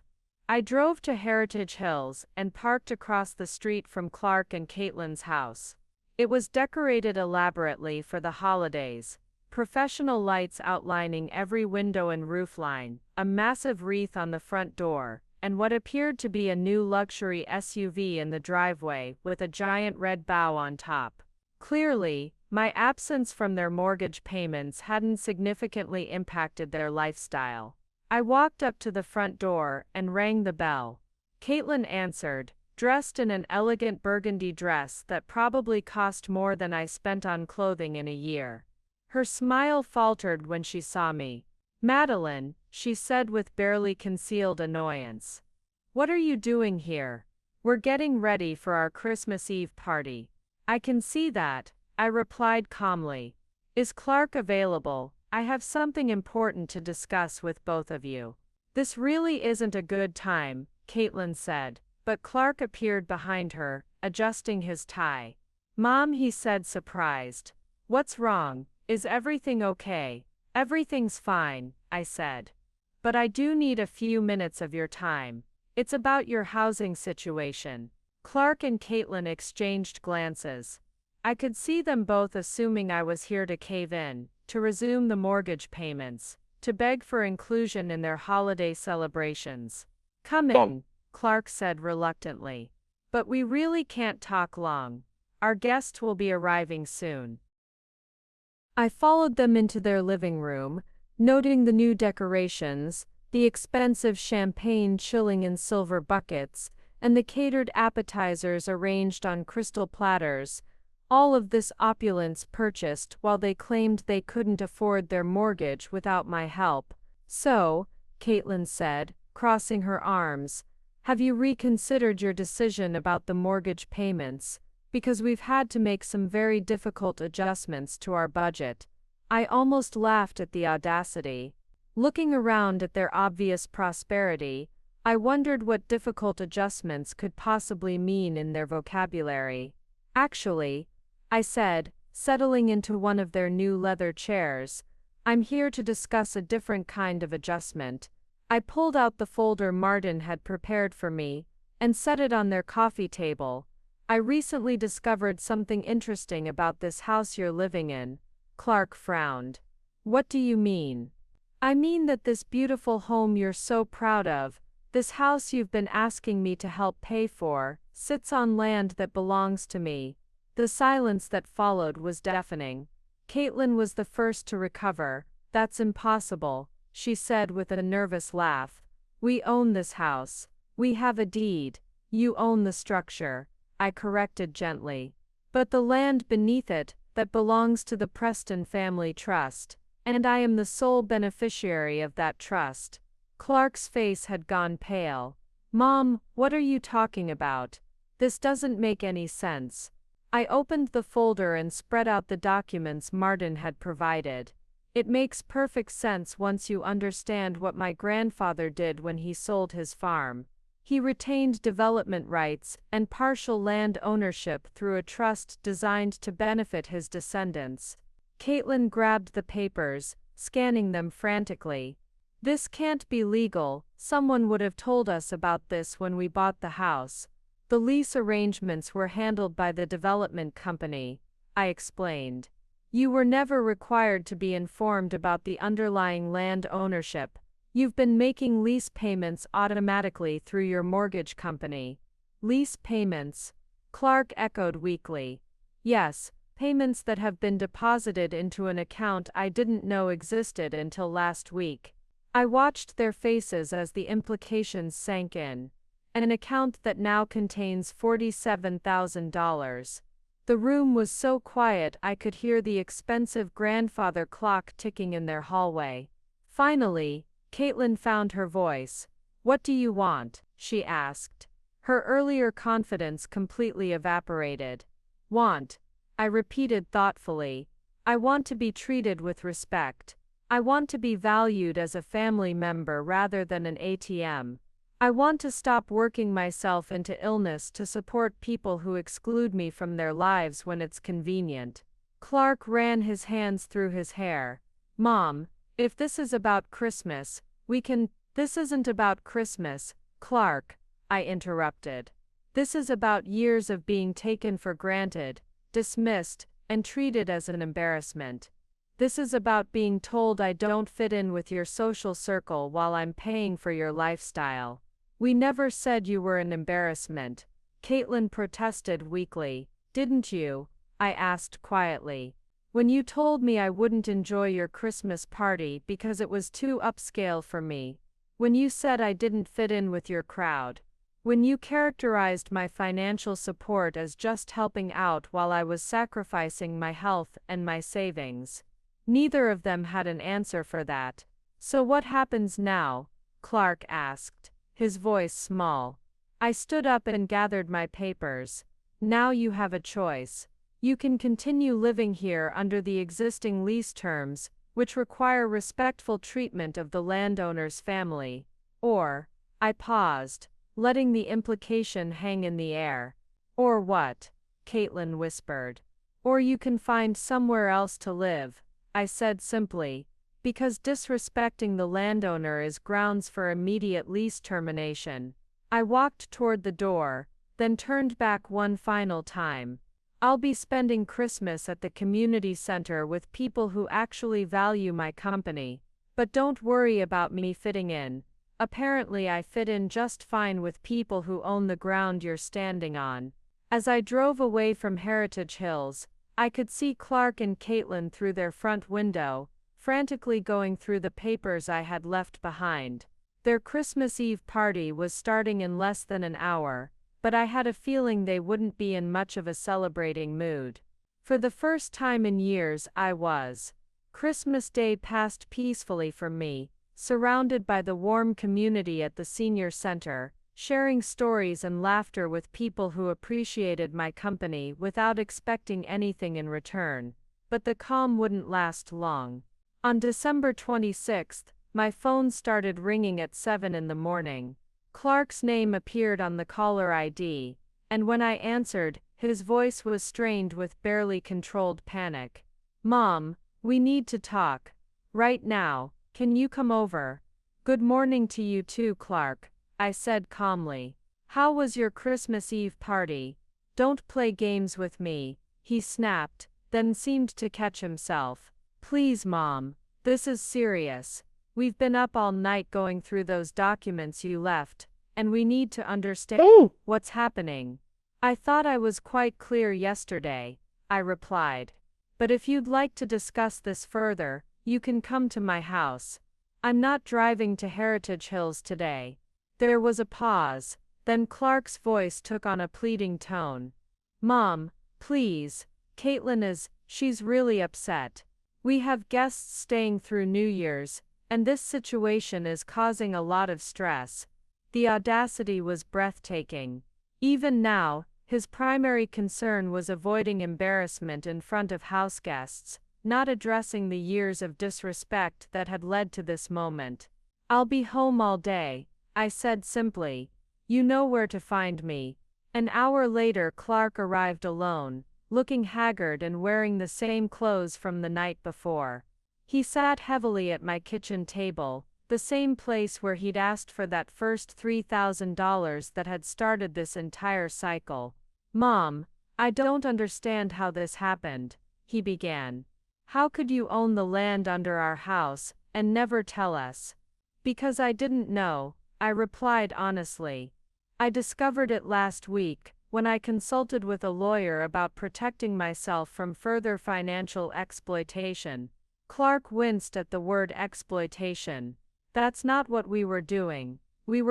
I drove to Heritage Hills and parked across the street from Clark and Caitlin's house. It was decorated elaborately for the holidays, professional lights outlining every window and roofline, a massive wreath on the front door, and what appeared to be a new luxury SUV in the driveway with a giant red bow on top. Clearly, my absence from their mortgage payments hadn't significantly impacted their lifestyle. I walked up to the front door and rang the bell. Caitlin answered, dressed in an elegant burgundy dress that probably cost more than I spent on clothing in a year. Her smile faltered when she saw me. "Madeline," she said with barely concealed annoyance. "What are you doing here? We're getting ready for our Christmas Eve party." "I can see that," I replied calmly. "Is Clark available? I have something important to discuss with both of you." "This really isn't a good time," Caitlin said, but Clark appeared behind her, adjusting his tie. "Mom," he said, surprised. "What's wrong? Is everything okay?" "Everything's fine," I said. "But I do need a few minutes of your time. It's about your housing situation." Clark and Caitlin exchanged glances. I could see them both assuming I was here to cave in, to resume the mortgage payments, to beg for inclusion in their holiday celebrations. "Come in," Clark said reluctantly. "But we really can't talk long. Our guest will be arriving soon." I followed them into their living room, noting the new decorations, the expensive champagne chilling in silver buckets, and the catered appetizers arranged on crystal platters. All of this opulence purchased while they claimed they couldn't afford their mortgage without my help. "So," Caitlin said, crossing her arms, "have you reconsidered your decision about the mortgage payments? Because we've had to make some very difficult adjustments to our budget." I almost laughed at the audacity. Looking around at their obvious prosperity, I wondered what difficult adjustments could possibly mean in their vocabulary. "Actually," I said, settling into one of their new leather chairs, "I'm here to discuss a different kind of adjustment." I pulled out the folder Martin had prepared for me and set it on their coffee table. "I recently discovered something interesting about this house you're living in." Clark frowned. "What do you mean?" "I mean that this beautiful home you're so proud of, this house you've been asking me to help pay for, sits on land that belongs to me." The silence that followed was deafening. Caitlin was the first to recover. "That's impossible," she said with a nervous laugh. "We own this house. We have a deed. You own the structure," I corrected gently. "But the land beneath it, that belongs to the Preston family trust, and I am the sole beneficiary of that trust." Clark's face had gone pale. "Mom, what are you talking about? This doesn't make any sense." I opened the folder and spread out the documents Martin had provided. "It makes perfect sense once you understand what my grandfather did when he sold his farm. He retained development rights and partial land ownership through a trust designed to benefit his descendants." Caitlin grabbed the papers, scanning them frantically. "This can't be legal. Someone would have told us about this when we bought the house. The lease arrangements were handled by the development company," I explained. "You were never required to be informed about the underlying land ownership. You've been making lease payments automatically through your mortgage company." "Lease payments?" Clark echoed weakly. "Yes, payments that have been deposited into an account I didn't know existed until last week." I watched their faces as the implications sank in. An account that now contains $47,000. The room was so quiet I could hear the expensive grandfather clock ticking in their hallway. Finally, Caitlin found her voice. "What do you want?" she asked. Her earlier confidence completely evaporated. Want. I repeated thoughtfully. I want to be treated with respect. I want to be valued as a family member rather than an ATM. I want to stop working myself into illness to support people who exclude me from their lives when it's convenient. Clark ran his hands through his hair. Mom, if this is about Christmas, we can. This isn't about Christmas, Clark, I interrupted. This is about years of being taken for granted, dismissed, and treated as an embarrassment. This is about being told I don't fit in with your social circle while I'm paying for your lifestyle. We never said you were an embarrassment, Caitlin protested weakly. Didn't you? I asked quietly. When you told me I wouldn't enjoy your Christmas party because it was too upscale for me. When you said I didn't fit in with your crowd. When you characterized my financial support as just helping out while I was sacrificing my health and my savings. Neither of them had an answer for that. So what happens now? Clark asked, his voice small. I stood up and gathered my papers. Now you have a choice. You can continue living here under the existing lease terms, which require respectful treatment of the landowner's family. Or, I paused, letting the implication hang in the air. Or what? Caitlin whispered. Or you can find somewhere else to live, I said simply, because disrespecting the landowner is grounds for immediate lease termination. I walked toward the door, then turned back one final time. I'll be spending Christmas at the community center with people who actually value my company. But don't worry about me fitting in. Apparently I fit in just fine with people who own the ground you're standing on. As I drove away from Heritage Hills, I could see Clark and Caitlin through their front window, frantically going through the papers I had left behind. Their Christmas Eve party was starting in less than an hour, but I had a feeling they wouldn't be in much of a celebrating mood. For the first time in years I was. Christmas Day passed peacefully for me, surrounded by the warm community at the senior center, sharing stories and laughter with people who appreciated my company without expecting anything in return. But the calm wouldn't last long. On December 26th, my phone started ringing at 7 in the morning. Clark's name appeared on the caller ID, and when I answered, his voice was strained with barely controlled panic. Mom, we need to talk. Right now, can you come over? Good morning to you too, Clark, I said calmly. How was your Christmas Eve party? Don't play games with me, he snapped, then seemed to catch himself. Please, Mom, this is serious. We've been up all night going through those documents you left, and we need to understand what's happening. I thought I was quite clear yesterday, I replied. But if you'd like to discuss this further, you can come to my house. I'm not driving to Heritage Hills today. There was a pause, then Clark's voice took on a pleading tone. Mom, please, she's really upset. We have guests staying through New Year's, and this situation is causing a lot of stress. The audacity was breathtaking. Even now, his primary concern was avoiding embarrassment in front of house guests, not addressing the years of disrespect that had led to this moment. I'll be home all day, I said simply. You know where to find me. An hour later, Clark arrived alone, looking haggard and wearing the same clothes from the night before. He sat heavily at my kitchen table, the same place where he'd asked for that first $3,000 that had started this entire cycle. Mom, I don't understand how this happened, he began. How could you own the land under our house, and never tell us? Because I didn't know, I replied honestly. I discovered it last week, when I consulted with a lawyer about protecting myself from further financial exploitation. Clark winced at the word exploitation. That's not what we were doing. We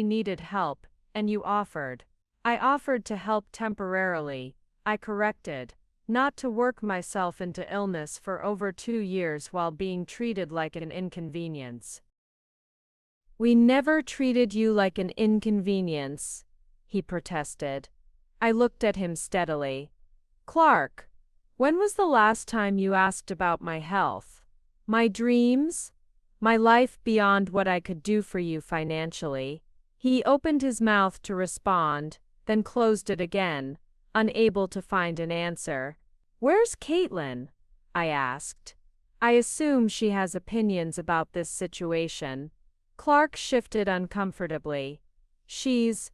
needed help, and you offered. I offered to help temporarily, I corrected. Not to work myself into illness for over 2 years while being treated like an inconvenience. We never treated you like an inconvenience, he protested. I looked at him steadily. Clark, when was the last time you asked about my health? My dreams? My life beyond what I could do for you financially? He opened his mouth to respond, then closed it again, unable to find an answer. Where's Caitlin? I asked. I assume she has opinions about this situation. Clark shifted uncomfortably. She's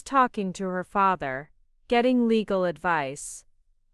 talking to her father, getting legal advice.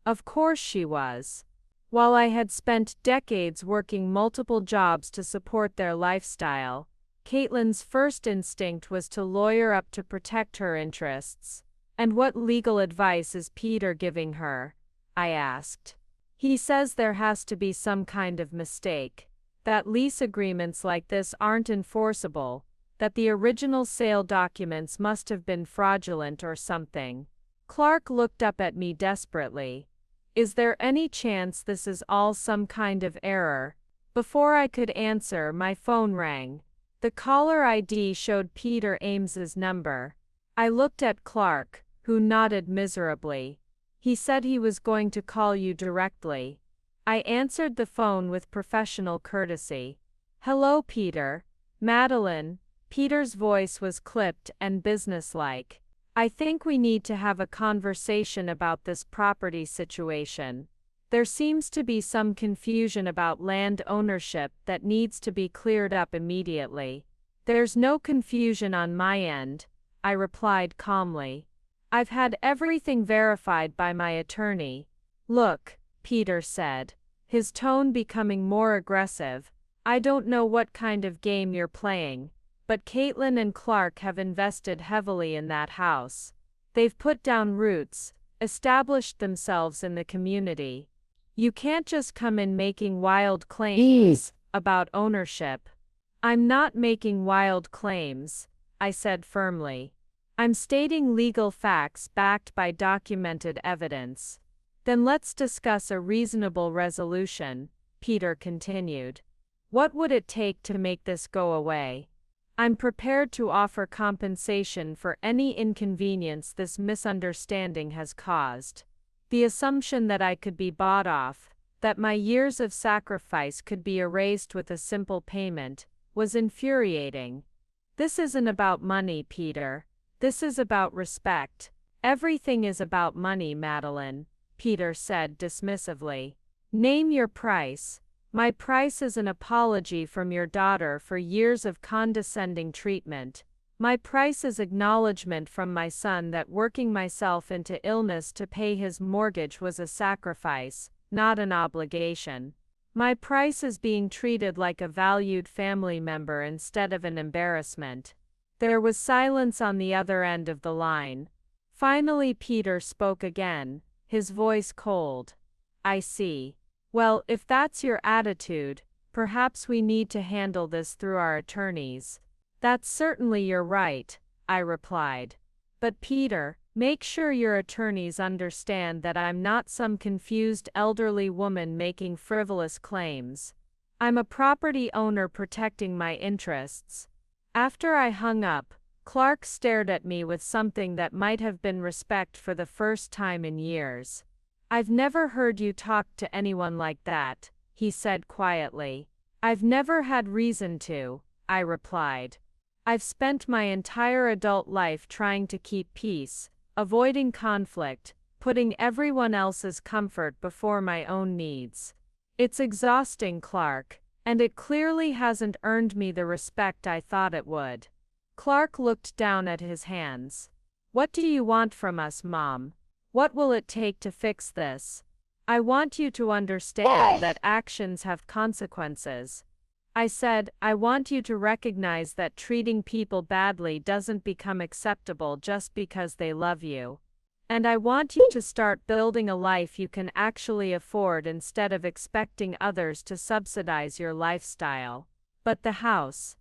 Of course she was. While I had spent decades working multiple jobs to support their lifestyle, Caitlin's first instinct was to lawyer up to protect her interests. And what legal advice is Peter giving her? I asked. He says there has to be some kind of mistake, that lease agreements like this aren't enforceable, that the original sale documents must have been fraudulent or something. Clark looked up at me desperately. Is there any chance this is all some kind of error? Before I could answer, my phone rang. The caller ID showed Peter Ames's number. I looked at Clark, who nodded miserably. He said he was going to call you directly. I answered the phone with professional courtesy. Hello, Peter. Madeline. Peter's voice was clipped and businesslike. I think we need to have a conversation about this property situation. There seems to be some confusion about land ownership that needs to be cleared up immediately. There's no confusion on my end, I replied calmly. I've had everything verified by my attorney. Look, Peter said, his tone becoming more aggressive. I don't know what kind of game you're playing, but Caitlin and Clark have invested heavily in that house. They've put down roots, established themselves in the community. You can't just come in making wild claims about ownership. I'm not making wild claims, I said firmly. I'm stating legal facts backed by documented evidence. Then let's discuss a reasonable resolution, Peter continued. What would it take to make this go away? I'm prepared to offer compensation for any inconvenience this misunderstanding has caused. The assumption that I could be bought off, that my years of sacrifice could be erased with a simple payment, was infuriating. This isn't about money, Peter. This is about respect. Everything is about money, Madeline, Peter said dismissively. Name your price. My price is an apology from your daughter for years of condescending treatment. My price is acknowledgement from my son that working myself into illness to pay his mortgage was a sacrifice, not an obligation. My price is being treated like a valued family member instead of an embarrassment. There was silence on the other end of the line. Finally, Peter spoke again, his voice cold. I see. Well, if that's your attitude, perhaps we need to handle this through our attorneys. That's certainly your right, I replied. But Peter, make sure your attorneys understand that I'm not some confused elderly woman making frivolous claims. I'm a property owner protecting my interests. After I hung up, Clark stared at me with something that might have been respect for the first time in years. I've never heard you talk to anyone like that, he said quietly. I've never had reason to, I replied. I've spent my entire adult life trying to keep peace, avoiding conflict, putting everyone else's comfort before my own needs. It's exhausting, Clark, and it clearly hasn't earned me the respect I thought it would. Clark looked down at his hands. What do you want from us, Mom? What will it take to fix this? I want you to understand that actions have consequences. I said, I want you to recognize that treating people badly doesn't become acceptable just because they love you. And I want you to start building a life you can actually afford instead of expecting others to subsidize your lifestyle. But the house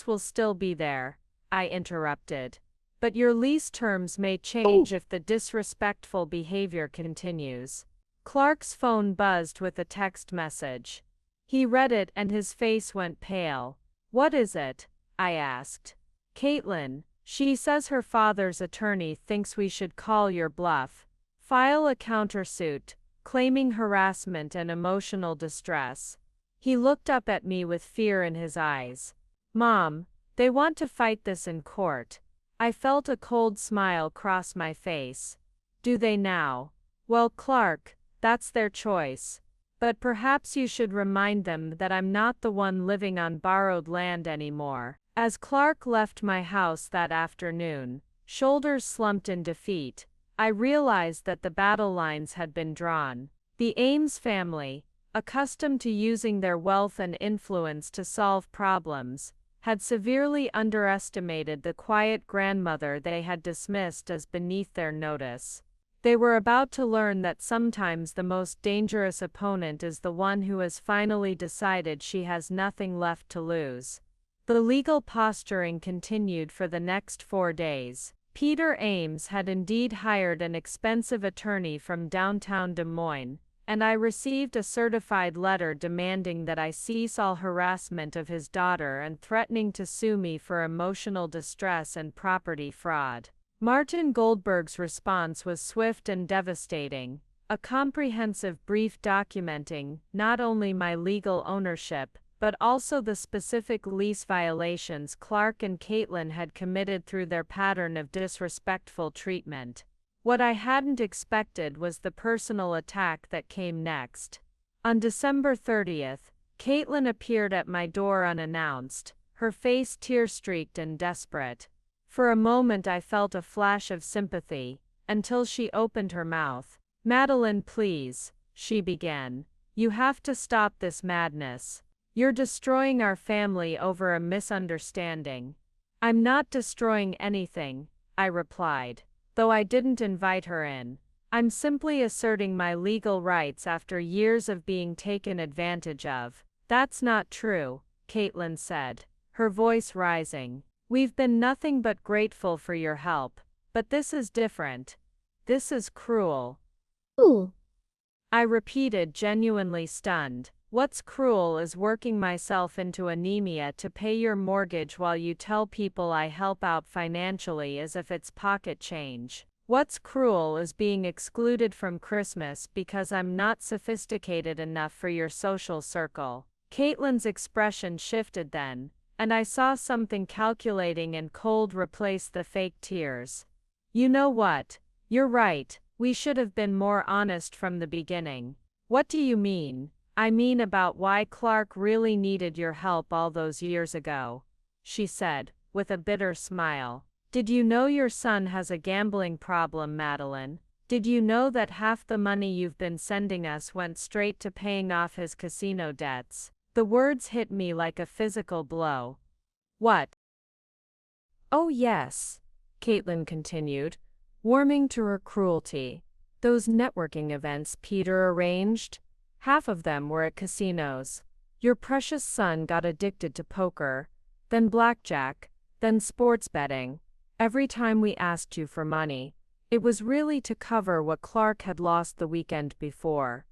will still be there, I interrupted. But your lease terms may change if the disrespectful behavior continues. Clark's phone buzzed with a text message. He read it and his face went pale. What is it? I asked. Caitlin, she says her father's attorney thinks we should call your bluff. file a countersuit, claiming harassment and emotional distress. He looked up at me with fear in his eyes. Mom, they want to fight this in court. I felt a cold smile cross my face. Do they now? Well, Clark, that's their choice. But perhaps you should remind them that I'm not the one living on borrowed land anymore. As Clark left my house that afternoon, shoulders slumped in defeat, I realized that the battle lines had been drawn. The Ames family, accustomed to using their wealth and influence to solve problems, had severely underestimated the quiet grandmother they had dismissed as beneath their notice. They were about to learn that sometimes the most dangerous opponent is the one who has finally decided she has nothing left to lose. The legal posturing continued for the next 4 days. Peter Ames had indeed hired an expensive attorney from downtown Des Moines, and I received a certified letter demanding that I cease all harassment of his daughter and threatening to sue me for emotional distress and property fraud. Martin Goldberg's response was swift and devastating, a comprehensive brief documenting not only my legal ownership, but also the specific lease violations Clark and Caitlin had committed through their pattern of disrespectful treatment. What I hadn't expected was the personal attack that came next. On December 30th, Caitlin appeared at my door unannounced, her face tear-streaked and desperate. For a moment I felt a flash of sympathy, until she opened her mouth. "Madeline, please," she began. "You have to stop this madness. You're destroying our family over a misunderstanding." "I'm not destroying anything," I replied, though I didn't invite her in. "I'm simply asserting my legal rights after years of being taken advantage of." "That's not true," Caitlin said, her voice rising. "We've been nothing but grateful for your help, but this is different. This is cruel." Ooh. I repeated, genuinely stunned. "What's cruel is working myself into anemia to pay your mortgage while you tell people I help out financially as if it's pocket change. What's cruel is being excluded from Christmas because I'm not sophisticated enough for your social circle." Caitlin's expression shifted then, and I saw something calculating and cold replace the fake tears. "You know what? You're right, we should have been more honest from the beginning." "What do you mean?" "I mean about why Clark really needed your help all those years ago," she said, with a bitter smile. "Did you know your son has a gambling problem, Madeline? Did you know that half the money you've been sending us went straight to paying off his casino debts?" The words hit me like a physical blow. "What?" "Oh yes," Caitlin continued, warming to her cruelty. "Those networking events Peter arranged? Half of them were at casinos. Your precious son got addicted to poker, then blackjack, then sports betting. Every time we asked you for money, it was really to cover what Clark had lost the weekend before."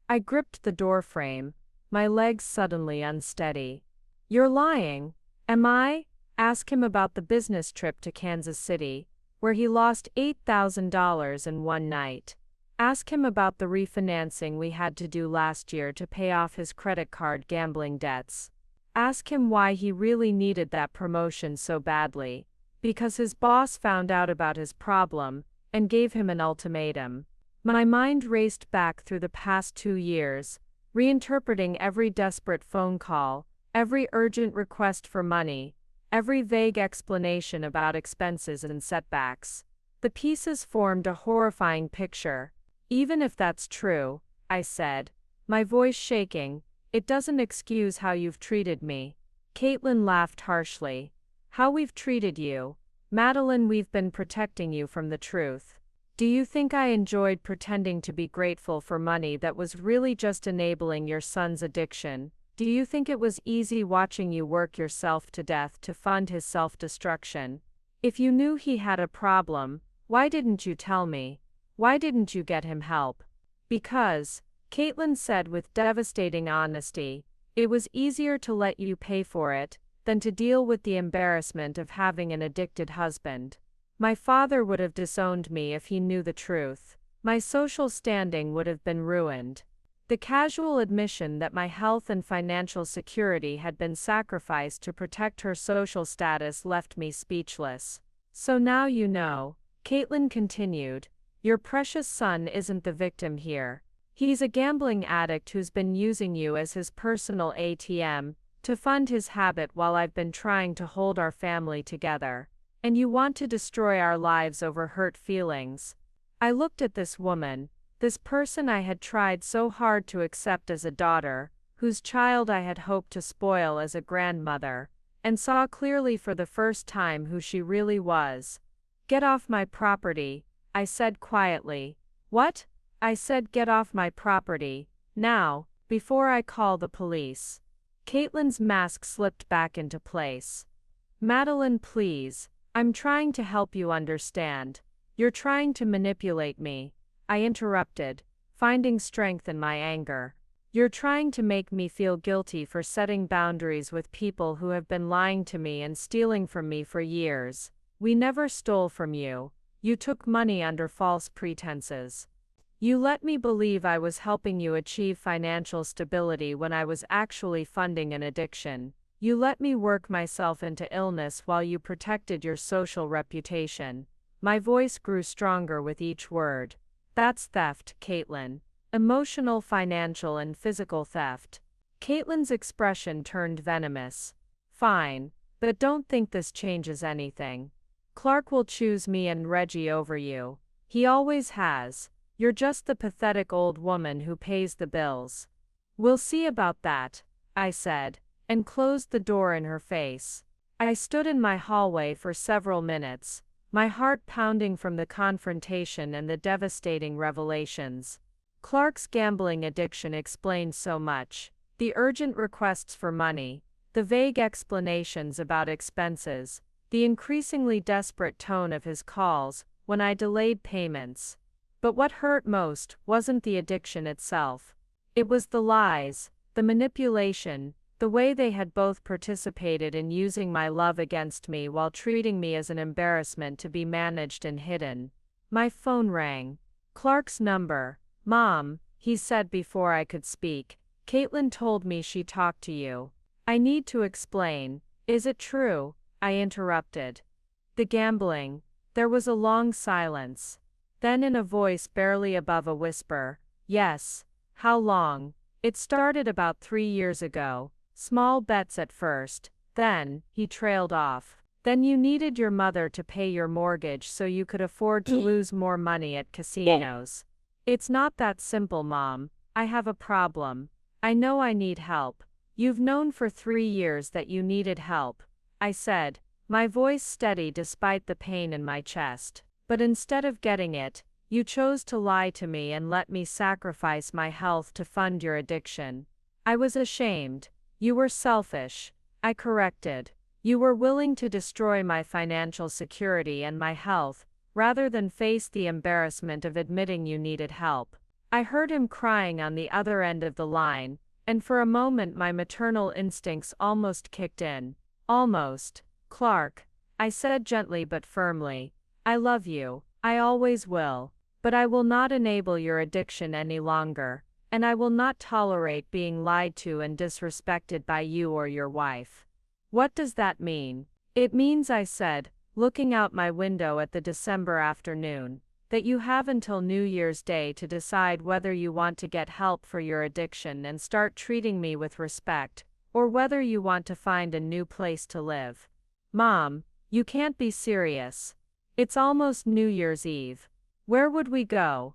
I gripped the doorframe, my legs suddenly unsteady. "You're lying." "Am I?" "Ask him about the business trip to Kansas City, where he lost $8,000 in one night. Ask him about the refinancing we had to do last year to pay off his credit card gambling debts. Ask him why he really needed that promotion so badly. Because his boss found out about his problem and gave him an ultimatum." My mind raced back through the past 2 years, reinterpreting every desperate phone call, every urgent request for money, every vague explanation about expenses and setbacks. The pieces formed a horrifying picture. "Even if that's true," I said, my voice shaking, "it doesn't excuse how you've treated me." Caitlin laughed harshly. "How we've treated you? Madeline, we've been protecting you from the truth. Do you think I enjoyed pretending to be grateful for money that was really just enabling your son's addiction? Do you think it was easy watching you work yourself to death to fund his self-destruction? If you knew he had a problem, why didn't you tell me? Why didn't you get him help?" "Because," Caitlin said with devastating honesty, "it was easier to let you pay for it than to deal with the embarrassment of having an addicted husband. My father would have disowned me if he knew the truth. My social standing would have been ruined. The casual admission that my health and financial security had been sacrificed to protect her social status left me speechless. So now you know, Caitlin continued, your precious son isn't the victim here. He's a gambling addict who's been using you as his personal ATM to fund his habit while I've been trying to hold our family together. And you want to destroy our lives over hurt feelings. I looked at this woman, this person I had tried so hard to accept as a daughter, whose child I had hoped to spoil as a grandmother, and saw clearly for the first time who she really was. Get off my property, I said quietly. What? I said get off my property, now, before I call the police. Caitlin's mask slipped back into place. Madeline, please, I'm trying to help you understand. You're trying to manipulate me, I interrupted, finding strength in my anger. You're trying to make me feel guilty for setting boundaries with people who have been lying to me and stealing from me for years. We never stole from you. You took money under false pretenses. You let me believe I was helping you achieve financial stability when I was actually funding an addiction. You let me work myself into illness while you protected your social reputation. My voice grew stronger with each word. That's theft, Caitlin. Emotional, financial, and physical theft. Caitlin's expression turned venomous. Fine, but don't think this changes anything. Clark will choose me and Reggie over you. He always has. You're just the pathetic old woman who pays the bills. We'll see about that, I said, and closed the door in her face. I stood in my hallway for several minutes, my heart pounding from the confrontation and the devastating revelations. Clark's gambling addiction explained so much. The urgent requests for money, the vague explanations about expenses, the increasingly desperate tone of his calls when I delayed payments. But what hurt most wasn't the addiction itself. It was the lies, the manipulation, the way they had both participated in using my love against me while treating me as an embarrassment to be managed and hidden. My phone rang. Clark's number. Mom, he said before I could speak, Caitlin told me she talked to you. I need to explain. Is it true? I interrupted. The gambling. There was a long silence. Then in a voice barely above a whisper, yes. How long? It started about 3 years ago. Small bets at first. Then, he trailed off. Then you needed your mother to pay your mortgage so you could afford to lose more money at casinos. It's not that simple, Mom. I have a problem. I know I need help. You've known for 3 years that you needed help, I said, my voice steady despite the pain in my chest. But instead of getting it, you chose to lie to me and let me sacrifice my health to fund your addiction. I was ashamed. You were selfish, I corrected. You were willing to destroy my financial security and my health, rather than face the embarrassment of admitting you needed help. I heard him crying on the other end of the line, and for a moment my maternal instincts almost kicked in. Almost. Clark, I said gently but firmly, I love you, I always will, but I will not enable your addiction any longer, and I will not tolerate being lied to and disrespected by you or your wife. What does that mean? It means, I said, looking out my window at the December afternoon, that you have until New Year's Day to decide whether you want to get help for your addiction and start treating me with respect, or whether you want to find a new place to live. Mom, you can't be serious. It's almost New Year's Eve. Where would we go?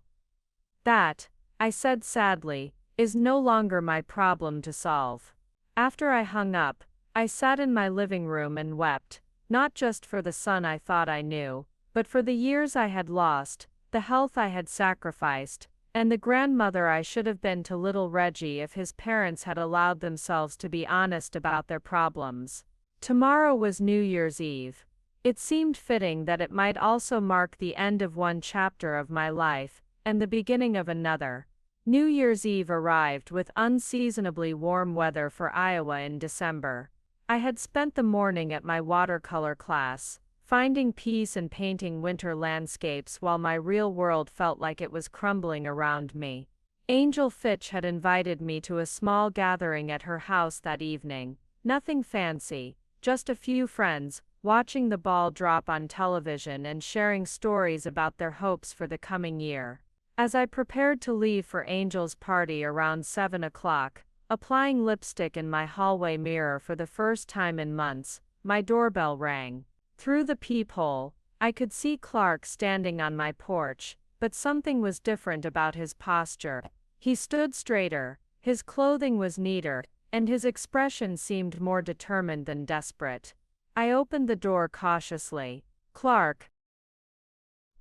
That, I said sadly, is no longer my problem to solve. After I hung up, I sat in my living room and wept, not just for the son I thought I knew, but for the years I had lost, the health I had sacrificed, and the grandmother I should have been to little Reggie if his parents had allowed themselves to be honest about their problems. Tomorrow was New Year's Eve. It seemed fitting that it might also mark the end of one chapter of my life, and the beginning of another. New Year's Eve arrived with unseasonably warm weather for Iowa in December. I had spent the morning at my watercolor class, finding peace and painting winter landscapes while my real world felt like it was crumbling around me. Angel Fitch had invited me to a small gathering at her house that evening. Nothing fancy, just a few friends, watching the ball drop on television and sharing stories about their hopes for the coming year. As I prepared to leave for Angel's party around 7 o'clock, applying lipstick in my hallway mirror for the first time in months, my doorbell rang. Through the peephole, I could see Clark standing on my porch, but something was different about his posture. He stood straighter, his clothing was neater, and his expression seemed more determined than desperate. I opened the door cautiously. "Clark."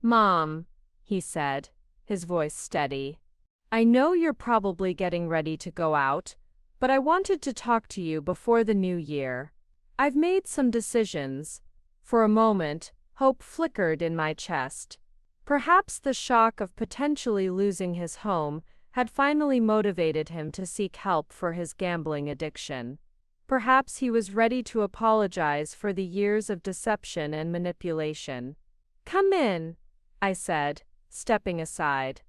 "Mom," he said, his voice steady. "I know you're probably getting ready to go out, but I wanted to talk to you before the new year. I've made some decisions." For a moment, hope flickered in my chest. Perhaps the shock of potentially losing his home had finally motivated him to seek help for his gambling addiction. Perhaps he was ready to apologize for the years of deception and manipulation. "Come in," I said, stepping aside.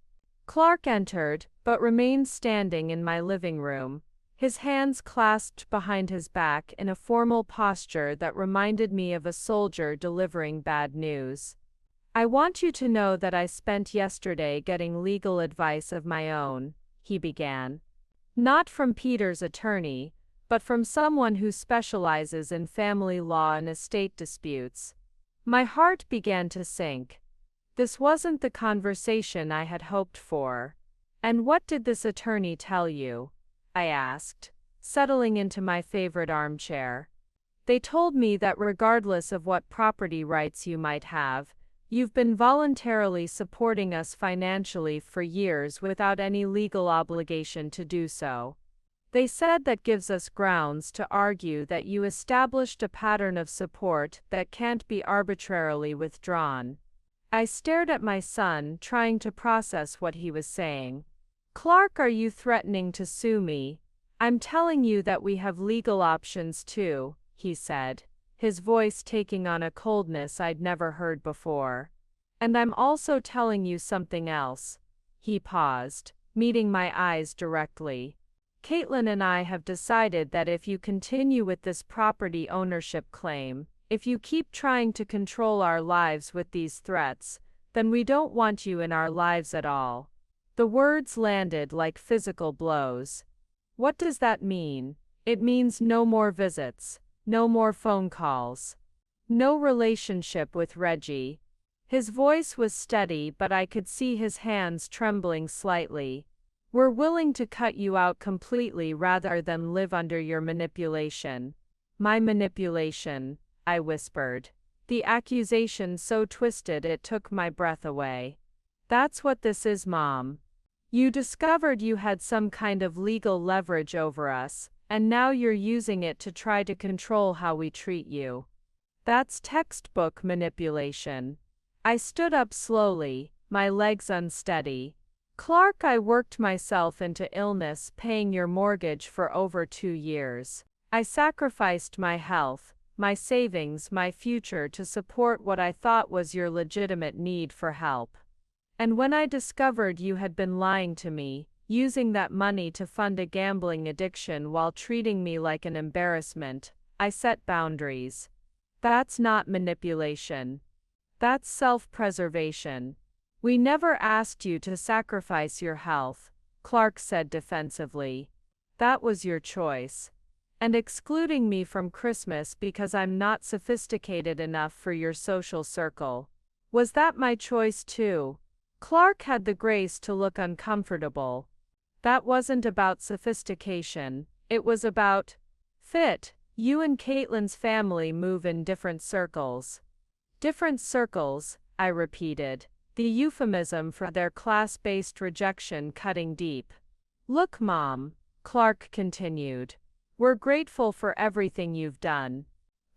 Clark entered, but remained standing in my living room, his hands clasped behind his back in a formal posture that reminded me of a soldier delivering bad news. "I want you to know that I spent yesterday getting legal advice of my own," he began. "Not from Peter's attorney, but from someone who specializes in family law and estate disputes." My heart began to sink. This wasn't the conversation I had hoped for. "And what did this attorney tell you?" I asked, settling into my favorite armchair. "They told me that regardless of what property rights you might have, you've been voluntarily supporting us financially for years without any legal obligation to do so. They said that gives us grounds to argue that you established a pattern of support that can't be arbitrarily withdrawn." I stared at my son, trying to process what he was saying. "Clark, are you threatening to sue me?" "I'm telling you that we have legal options too," he said, his voice taking on a coldness I'd never heard before. "And I'm also telling you something else." He paused, meeting my eyes directly. "Caitlin and I have decided that if you continue with this property ownership claim, if you keep trying to control our lives with these threats, then we don't want you in our lives at all." The words landed like physical blows. "What does that mean?" "It means no more visits, no more phone calls, no relationship with Reggie." His voice was steady, but I could see his hands trembling slightly. "We're willing to cut you out completely rather than live under your manipulation." "My manipulation," I whispered, the accusation so twisted it took my breath away. "That's what this is, Mom. You discovered you had some kind of legal leverage over us, and now you're using it to try to control how we treat you. That's textbook manipulation." I stood up slowly, my legs unsteady. "Clark, I worked myself into illness paying your mortgage for over 2 years. I sacrificed my health, my savings, my future to support what I thought was your legitimate need for help. And when I discovered you had been lying to me, using that money to fund a gambling addiction while treating me like an embarrassment, I set boundaries. That's not manipulation. That's self-preservation." "We never asked you to sacrifice your health," Clark said defensively. "That was your choice. And excluding me from Christmas because I'm not sophisticated enough for your social circle. Was that my choice too?" Clark had the grace to look uncomfortable. "That wasn't about sophistication, it was about fit. You and Caitlin's family move in different circles." "Different circles," I repeated, the euphemism for their class-based rejection cutting deep. "Look, Mom," Clark continued, "we're grateful for everything you've done.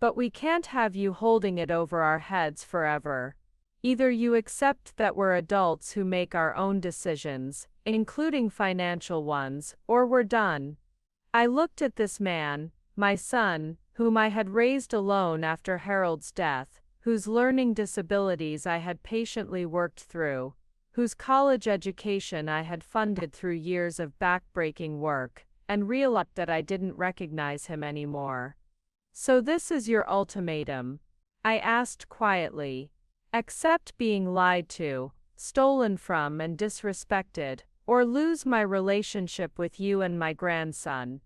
But we can't have you holding it over our heads forever. Either you accept that we're adults who make our own decisions, including financial ones, or we're done." I looked at this man, my son, whom I had raised alone after Harold's death, whose learning disabilities I had patiently worked through, whose college education I had funded through years of back-breaking work, and realized that I didn't recognize him anymore. "So this is your ultimatum?" I asked quietly. "Accept being lied to, stolen from and disrespected, or lose my relationship with you and my grandson?"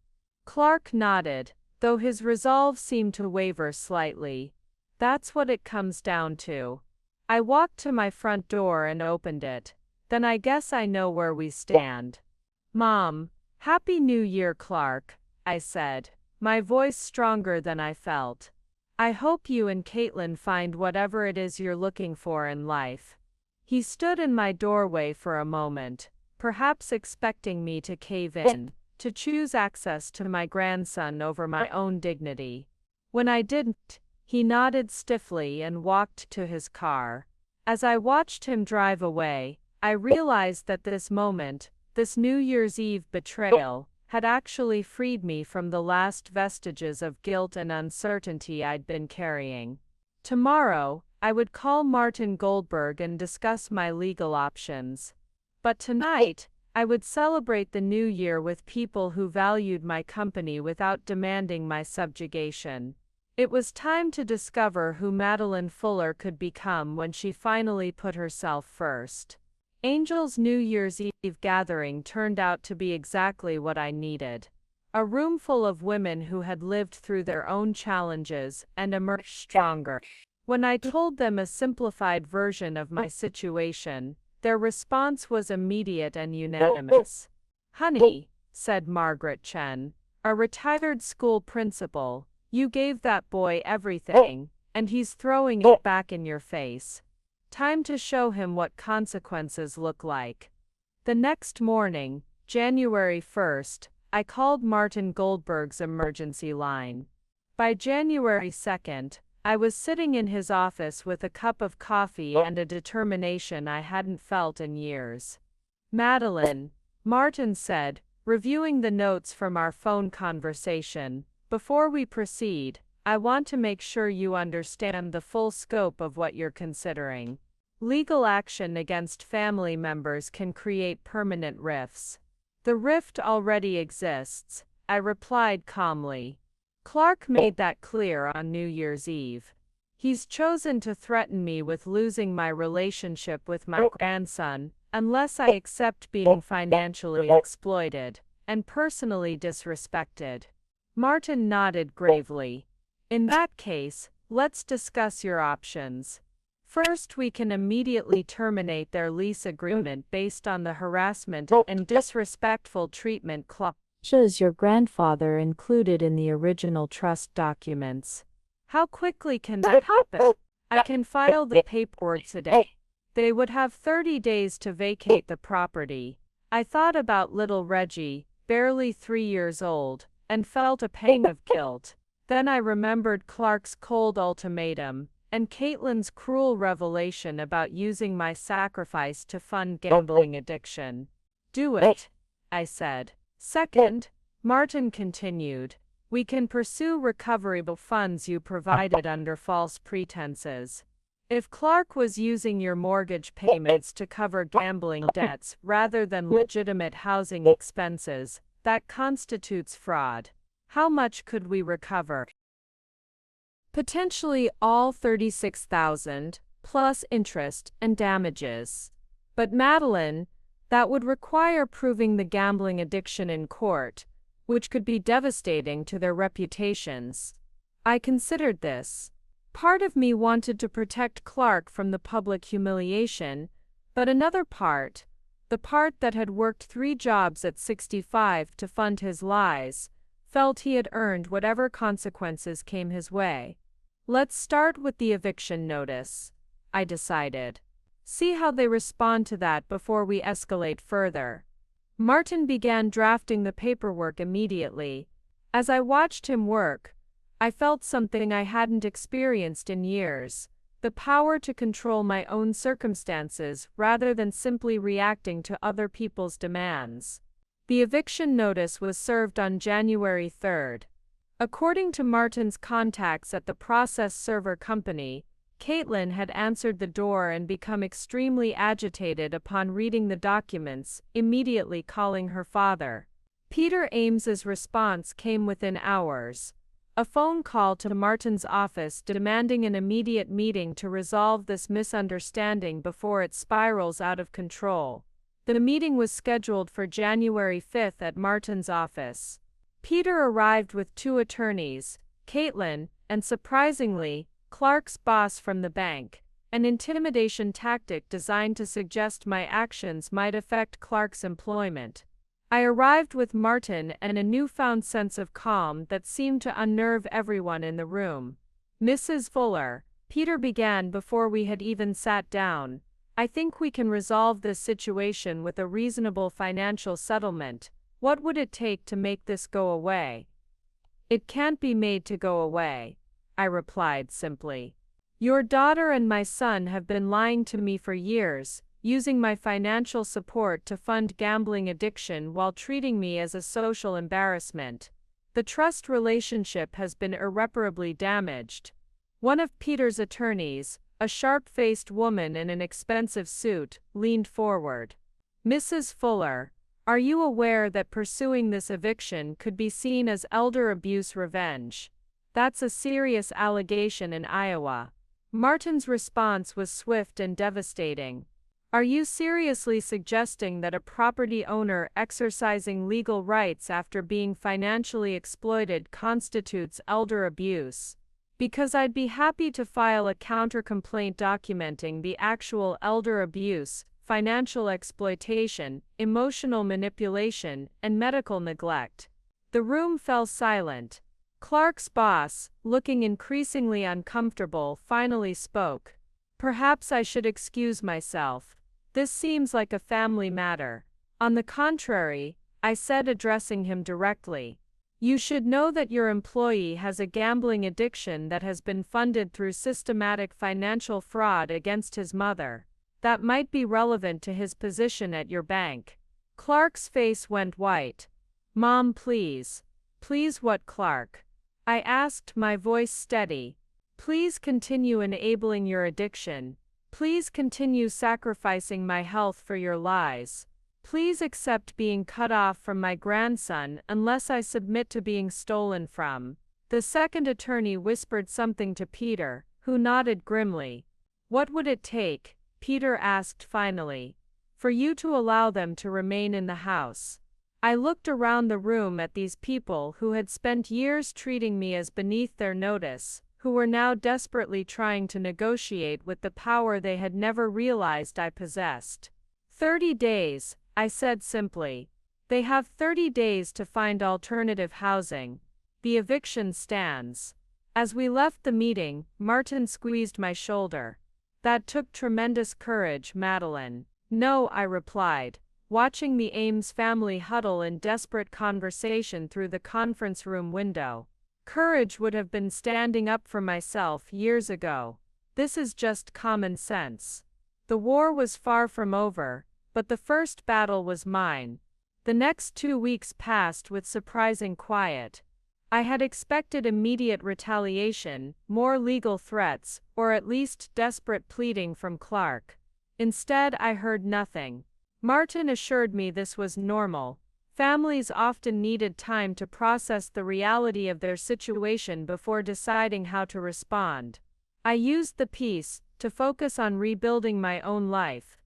Clark nodded, though his resolve seemed to waver slightly. "That's what it comes down to." I walked to my front door and opened it. "Then I guess I know where we stand." "Mom, Happy New Year, Clark," I said, my voice stronger than I felt. "I hope you and Caitlin find whatever it is you're looking for in life." He stood in my doorway for a moment, perhaps expecting me to cave in, to choose access to my grandson over my own dignity. When I didn't, he nodded stiffly and walked to his car. As I watched him drive away, I realized that this moment, this New Year's Eve betrayal, had actually freed me from the last vestiges of guilt and uncertainty I'd been carrying. Tomorrow, I would call Martin Goldberg and discuss my legal options. But tonight, I would celebrate the new year with people who valued my company without demanding my subjugation. It was time to discover who Madeline Fuller could become when she finally put herself first. Angel's New Year's Eve gathering turned out to be exactly what I needed. A room full of women who had lived through their own challenges and emerged stronger. When I told them a simplified version of my situation, their response was immediate and unanimous. "Honey," said Margaret Chen, a retired school principal, "you gave that boy everything, and he's throwing it back in your face. Time to show him what consequences look like." The next morning, January 1st, I called Martin Goldberg's emergency line. By January 2nd, I was sitting in his office with a cup of coffee and a determination I hadn't felt in years. "Madeline," Martin said, reviewing the notes from our phone conversation, "before we proceed, I want to make sure you understand the full scope of what you're considering. Legal action against family members can create permanent rifts." "The rift already exists," I replied calmly. "Clark made that clear on New Year's Eve. He's chosen to threaten me with losing my relationship with my grandson unless I accept being financially exploited and personally disrespected." Martin nodded gravely. "In that case, let's discuss your options. First, we can immediately terminate their lease agreement based on the harassment and disrespectful treatment clause your grandfather included in the original trust documents." "How quickly can that happen?" "I can file the paperwork today. They would have 30 days to vacate the property." I thought about little Reggie, barely 3 years old, and felt a pang of guilt. Then I remembered Clark's cold ultimatum, and Caitlin's cruel revelation about using my sacrifice to fund gambling addiction. "Do it," I said. "Second," Martin continued, "we can pursue recoverable funds you provided under false pretenses. If Clark was using your mortgage payments to cover gambling debts rather than legitimate housing expenses, that constitutes fraud. How much could we recover?" "Potentially all $36,000, plus interest and damages. But Madeline, that would require proving the gambling addiction in court, which could be devastating to their reputations." I considered this. Part of me wanted to protect Clark from the public humiliation, but another part, the part that had worked 3 jobs at 65 to fund his lies, felt he had earned whatever consequences came his way. "Let's start with the eviction notice," I decided. "See how they respond to that before we escalate further." Martin began drafting the paperwork immediately. As I watched him work, I felt something I hadn't experienced in years, the power to control my own circumstances rather than simply reacting to other people's demands. The eviction notice was served on January 3rd. According to Martin's contacts at the process server company, Caitlin had answered the door and become extremely agitated upon reading the documents, immediately calling her father. Peter Ames's response came within hours. A phone call to Martin's office demanding an immediate meeting to resolve this misunderstanding before it spirals out of control. The meeting was scheduled for January 5 at Martin's office. Peter arrived with 2 attorneys, Caitlin, and surprisingly, Clark's boss from the bank, an intimidation tactic designed to suggest my actions might affect Clark's employment. I arrived with Martin and a newfound sense of calm that seemed to unnerve everyone in the room. "Mrs. Fuller," Peter began before we had even sat down, "I think we can resolve this situation with a reasonable financial settlement. What would it take to make this go away?" "It can't be made to go away," I replied simply. "Your daughter and my son have been lying to me for years, using my financial support to fund gambling addiction while treating me as a social embarrassment. The trust relationship has been irreparably damaged." One of Peter's attorneys, a sharp-faced woman in an expensive suit, leaned forward. "Mrs. Fuller, are you aware that pursuing this eviction could be seen as elder abuse revenge? That's a serious allegation in Iowa." Martin's response was swift and devastating. "Are you seriously suggesting that a property owner exercising legal rights after being financially exploited constitutes elder abuse? Because I'd be happy to file a counter-complaint documenting the actual elder abuse, financial exploitation, emotional manipulation, and medical neglect." The room fell silent. Clark's boss, looking increasingly uncomfortable, finally spoke. "Perhaps I should excuse myself. This seems like a family matter." "On the contrary," I said, addressing him directly. "You should know that your employee has a gambling addiction that has been funded through systematic financial fraud against his mother. That might be relevant to his position at your bank." Clark's face went white. "Mom, please." "Please what, Clark?" I asked, my voice steady. "Please continue enabling your addiction. Please continue sacrificing my health for your lies. Please accept being cut off from my grandson unless I submit to being stolen from." The second attorney whispered something to Peter, who nodded grimly. "What would it take," Peter asked finally, "for you to allow them to remain in the house?" I looked around the room at these people who had spent years treating me as beneath their notice, who were now desperately trying to negotiate with the power they had never realized I possessed. 30 days, I said simply. They have 30 days to find alternative housing. The eviction stands. As we left the meeting, Martin squeezed my shoulder. "That took tremendous courage, Madeline." "No," I replied, watching the Ames family huddle in desperate conversation through the conference room window. "Courage would have been standing up for myself years ago. This is just common sense." The war was far from over, but the first battle was mine. The next 2 weeks passed with surprising quiet. I had expected immediate retaliation, more legal threats, or at least desperate pleading from Clark. Instead, I heard nothing. Martin assured me this was normal. Families often needed time to process the reality of their situation before deciding how to respond. I used the peace to focus on rebuilding my own life.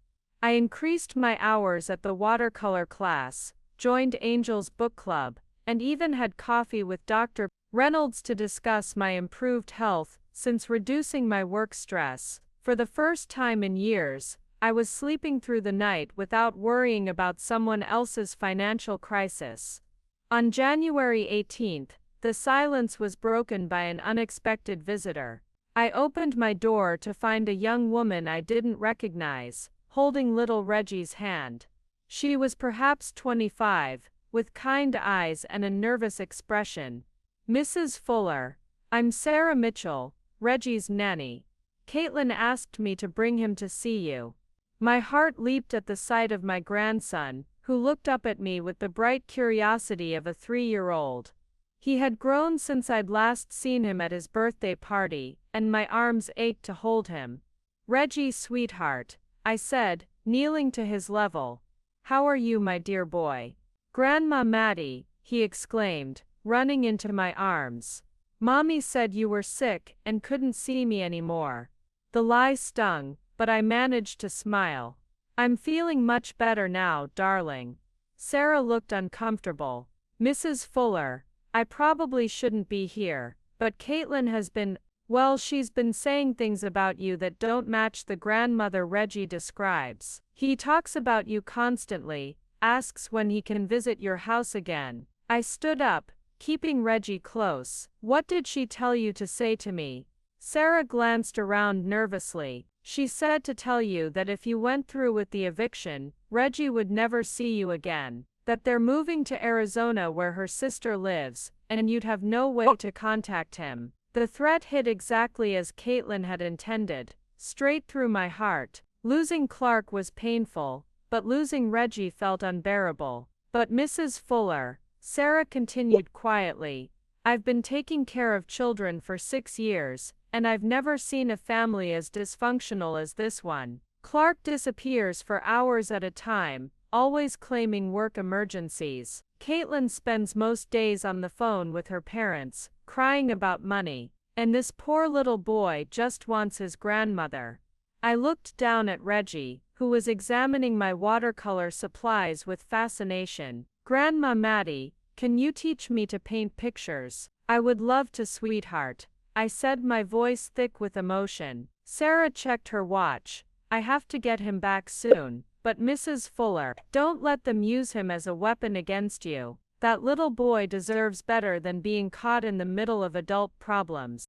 I increased my hours at the watercolor class, joined Angel's book club, and even had coffee with Dr. Reynolds to discuss my improved health. Since reducing my work stress, for the first time in years, I was sleeping through the night without worrying about someone else's financial crisis. On January 18th, the silence was broken by an unexpected visitor. I opened my door to find a young woman I didn't recognize, holding little Reggie's hand. She was perhaps 25, with kind eyes and a nervous expression. "Mrs. Fuller, I'm Sarah Mitchell, Reggie's nanny. Caitlin asked me to bring him to see you." My heart leaped at the sight of my grandson, who looked up at me with the bright curiosity of a 3-year-old. He had grown since I'd last seen him at his birthday party, and my arms ached to hold him. "Reggie, sweetheart," I said, kneeling to his level. "How are you, my dear boy?" "Grandma Maddie," he exclaimed, running into my arms. "Mommy said you were sick and couldn't see me anymore." The lie stung, but I managed to smile. "I'm feeling much better now, darling." Sarah looked uncomfortable. "Mrs. Fuller, I probably shouldn't be here, but Caitlin has been, well, she's been saying things about you that don't match the grandmother Reggie describes. He talks about you constantly, asks when he can visit your house again." I stood up, keeping Reggie close. "What did she tell you to say to me?" Sarah glanced around nervously. "She said to tell you that if you went through with the eviction, Reggie would never see you again. That they're moving to Arizona where her sister lives, and you'd have no way to contact him." The threat hit exactly as Caitlin had intended, straight through my heart. Losing Clark was painful, but losing Reggie felt unbearable. "But Mrs. Fuller," Sarah continued quietly, "I've been taking care of children for 6 years, and I've never seen a family as dysfunctional as this one. Clark disappears for hours at a time, always claiming work emergencies. Caitlin spends most days on the phone with her parents, crying about money, and this poor little boy just wants his grandmother." I looked down at Reggie, who was examining my watercolor supplies with fascination. "Grandma Maddie, can you teach me to paint pictures?" "I would love to, sweetheart," I said, my voice thick with emotion. Sarah checked her watch. "I have to get him back soon. But Mrs. Fuller, don't let them use him as a weapon against you. That little boy deserves better than being caught in the middle of adult problems."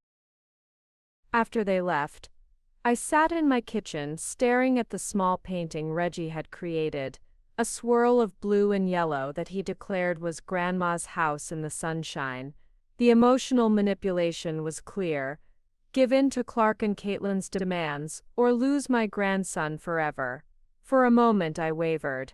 After they left, I sat in my kitchen staring at the small painting Reggie had created, a swirl of blue and yellow that he declared was Grandma's house in the sunshine. The emotional manipulation was clear: give in to Clark and Caitlin's demands, or lose my grandson forever. For a moment I wavered.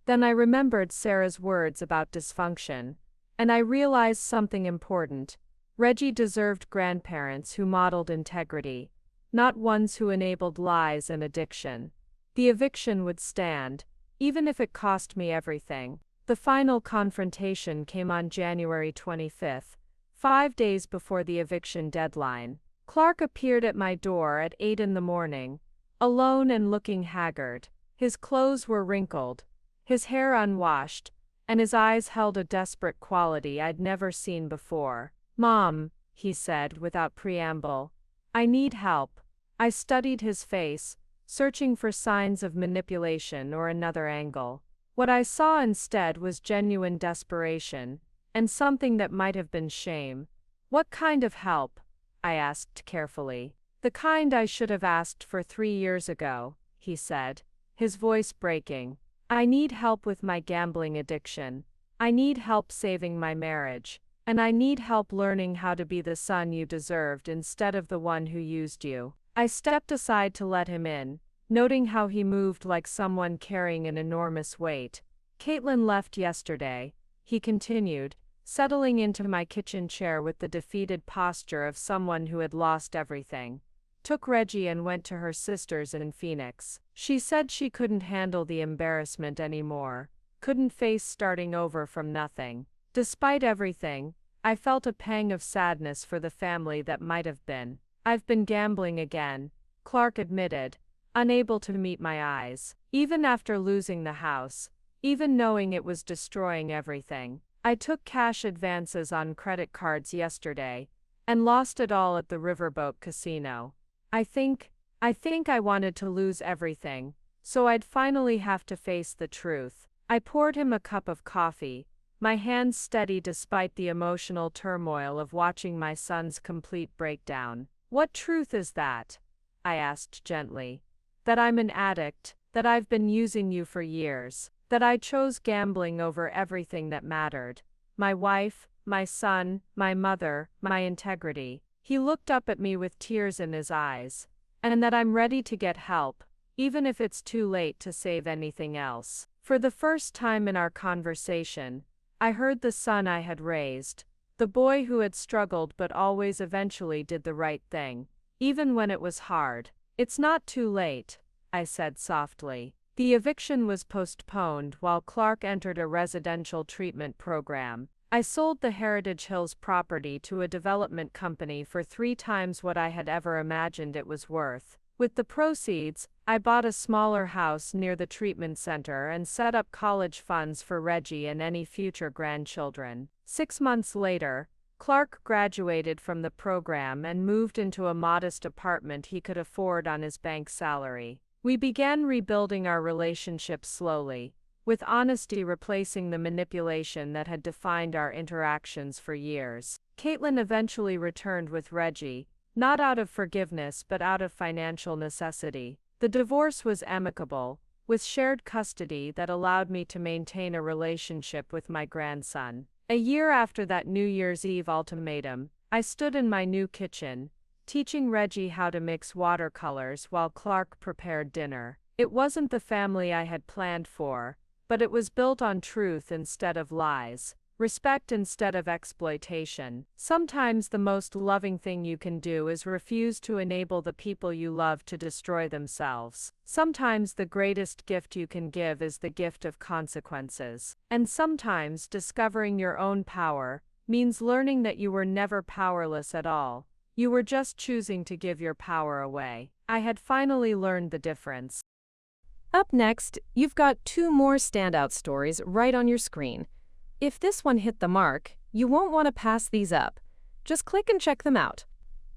Then I remembered Sarah's words about dysfunction, and I realized something important. Reggie deserved grandparents who modeled integrity, not ones who enabled lies and addiction. The eviction would stand, even if it cost me everything. The final confrontation came on January 25th, 5 days before the eviction deadline. Clark appeared at my door at 8 in the morning, alone and looking haggard. His clothes were wrinkled, his hair unwashed, and his eyes held a desperate quality I'd never seen before. "Mom," he said without preamble, "I need help." I studied his face, searching for signs of manipulation or another angle. What I saw instead was genuine desperation, and something that might have been shame. "What kind of help?" I asked carefully. "The kind I should have asked for 3 years ago," he said, his voice breaking. "I need help with my gambling addiction. I need help saving my marriage. And I need help learning how to be the son you deserved instead of the one who used you." I stepped aside to let him in, noting how he moved like someone carrying an enormous weight. "Caitlin left yesterday," he continued, settling into my kitchen chair with the defeated posture of someone who had lost everything. "Took Reggie and went to her sister's in Phoenix. She said she couldn't handle the embarrassment anymore, couldn't face starting over from nothing." Despite everything, I felt a pang of sadness for the family that might have been. "I've been gambling again," Clark admitted, unable to meet my eyes. "Even after losing the house, even knowing it was destroying everything. I took cash advances on credit cards yesterday, and lost it all at the Riverboat Casino. I think I wanted to lose everything, so I'd finally have to face the truth." I poured him a cup of coffee, my hands steady despite the emotional turmoil of watching my son's complete breakdown. "What truth is that?" I asked gently. "That I'm an addict, that I've been using you for years, that I chose gambling over everything that mattered. My wife, my son, my mother, my integrity." He looked up at me with tears in his eyes. "And that I'm ready to get help, even if it's too late to save anything else." For the first time in our conversation, I heard the son I had raised, the boy who had struggled but always eventually did the right thing, even when it was hard. "It's not too late," I said softly. The eviction was postponed while Clark entered a residential treatment program. I sold the Heritage Hills property to a development company for 3 times what I had ever imagined it was worth. With the proceeds, I bought a smaller house near the treatment center and set up college funds for Reggie and any future grandchildren. 6 months later, Clark graduated from the program and moved into a modest apartment he could afford on his bank salary. We began rebuilding our relationship slowly, with honesty replacing the manipulation that had defined our interactions for years. Caitlin eventually returned with Reggie, not out of forgiveness but out of financial necessity. The divorce was amicable, with shared custody that allowed me to maintain a relationship with my grandson. A year after that New Year's Eve ultimatum, I stood in my new kitchen, teaching Reggie how to mix watercolors while Clark prepared dinner. It wasn't the family I had planned for, but it was built on truth instead of lies, respect instead of exploitation. Sometimes the most loving thing you can do is refuse to enable the people you love to destroy themselves. Sometimes the greatest gift you can give is the gift of consequences. And sometimes discovering your own power means learning that you were never powerless at all. You were just choosing to give your power away. I had finally learned the difference. Up next, you've got 2 more standout stories right on your screen. If this one hit the mark, you won't want to pass these up. Just click and check them out.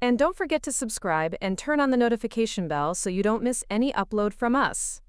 And don't forget to subscribe and turn on the notification bell so you don't miss any upload from us.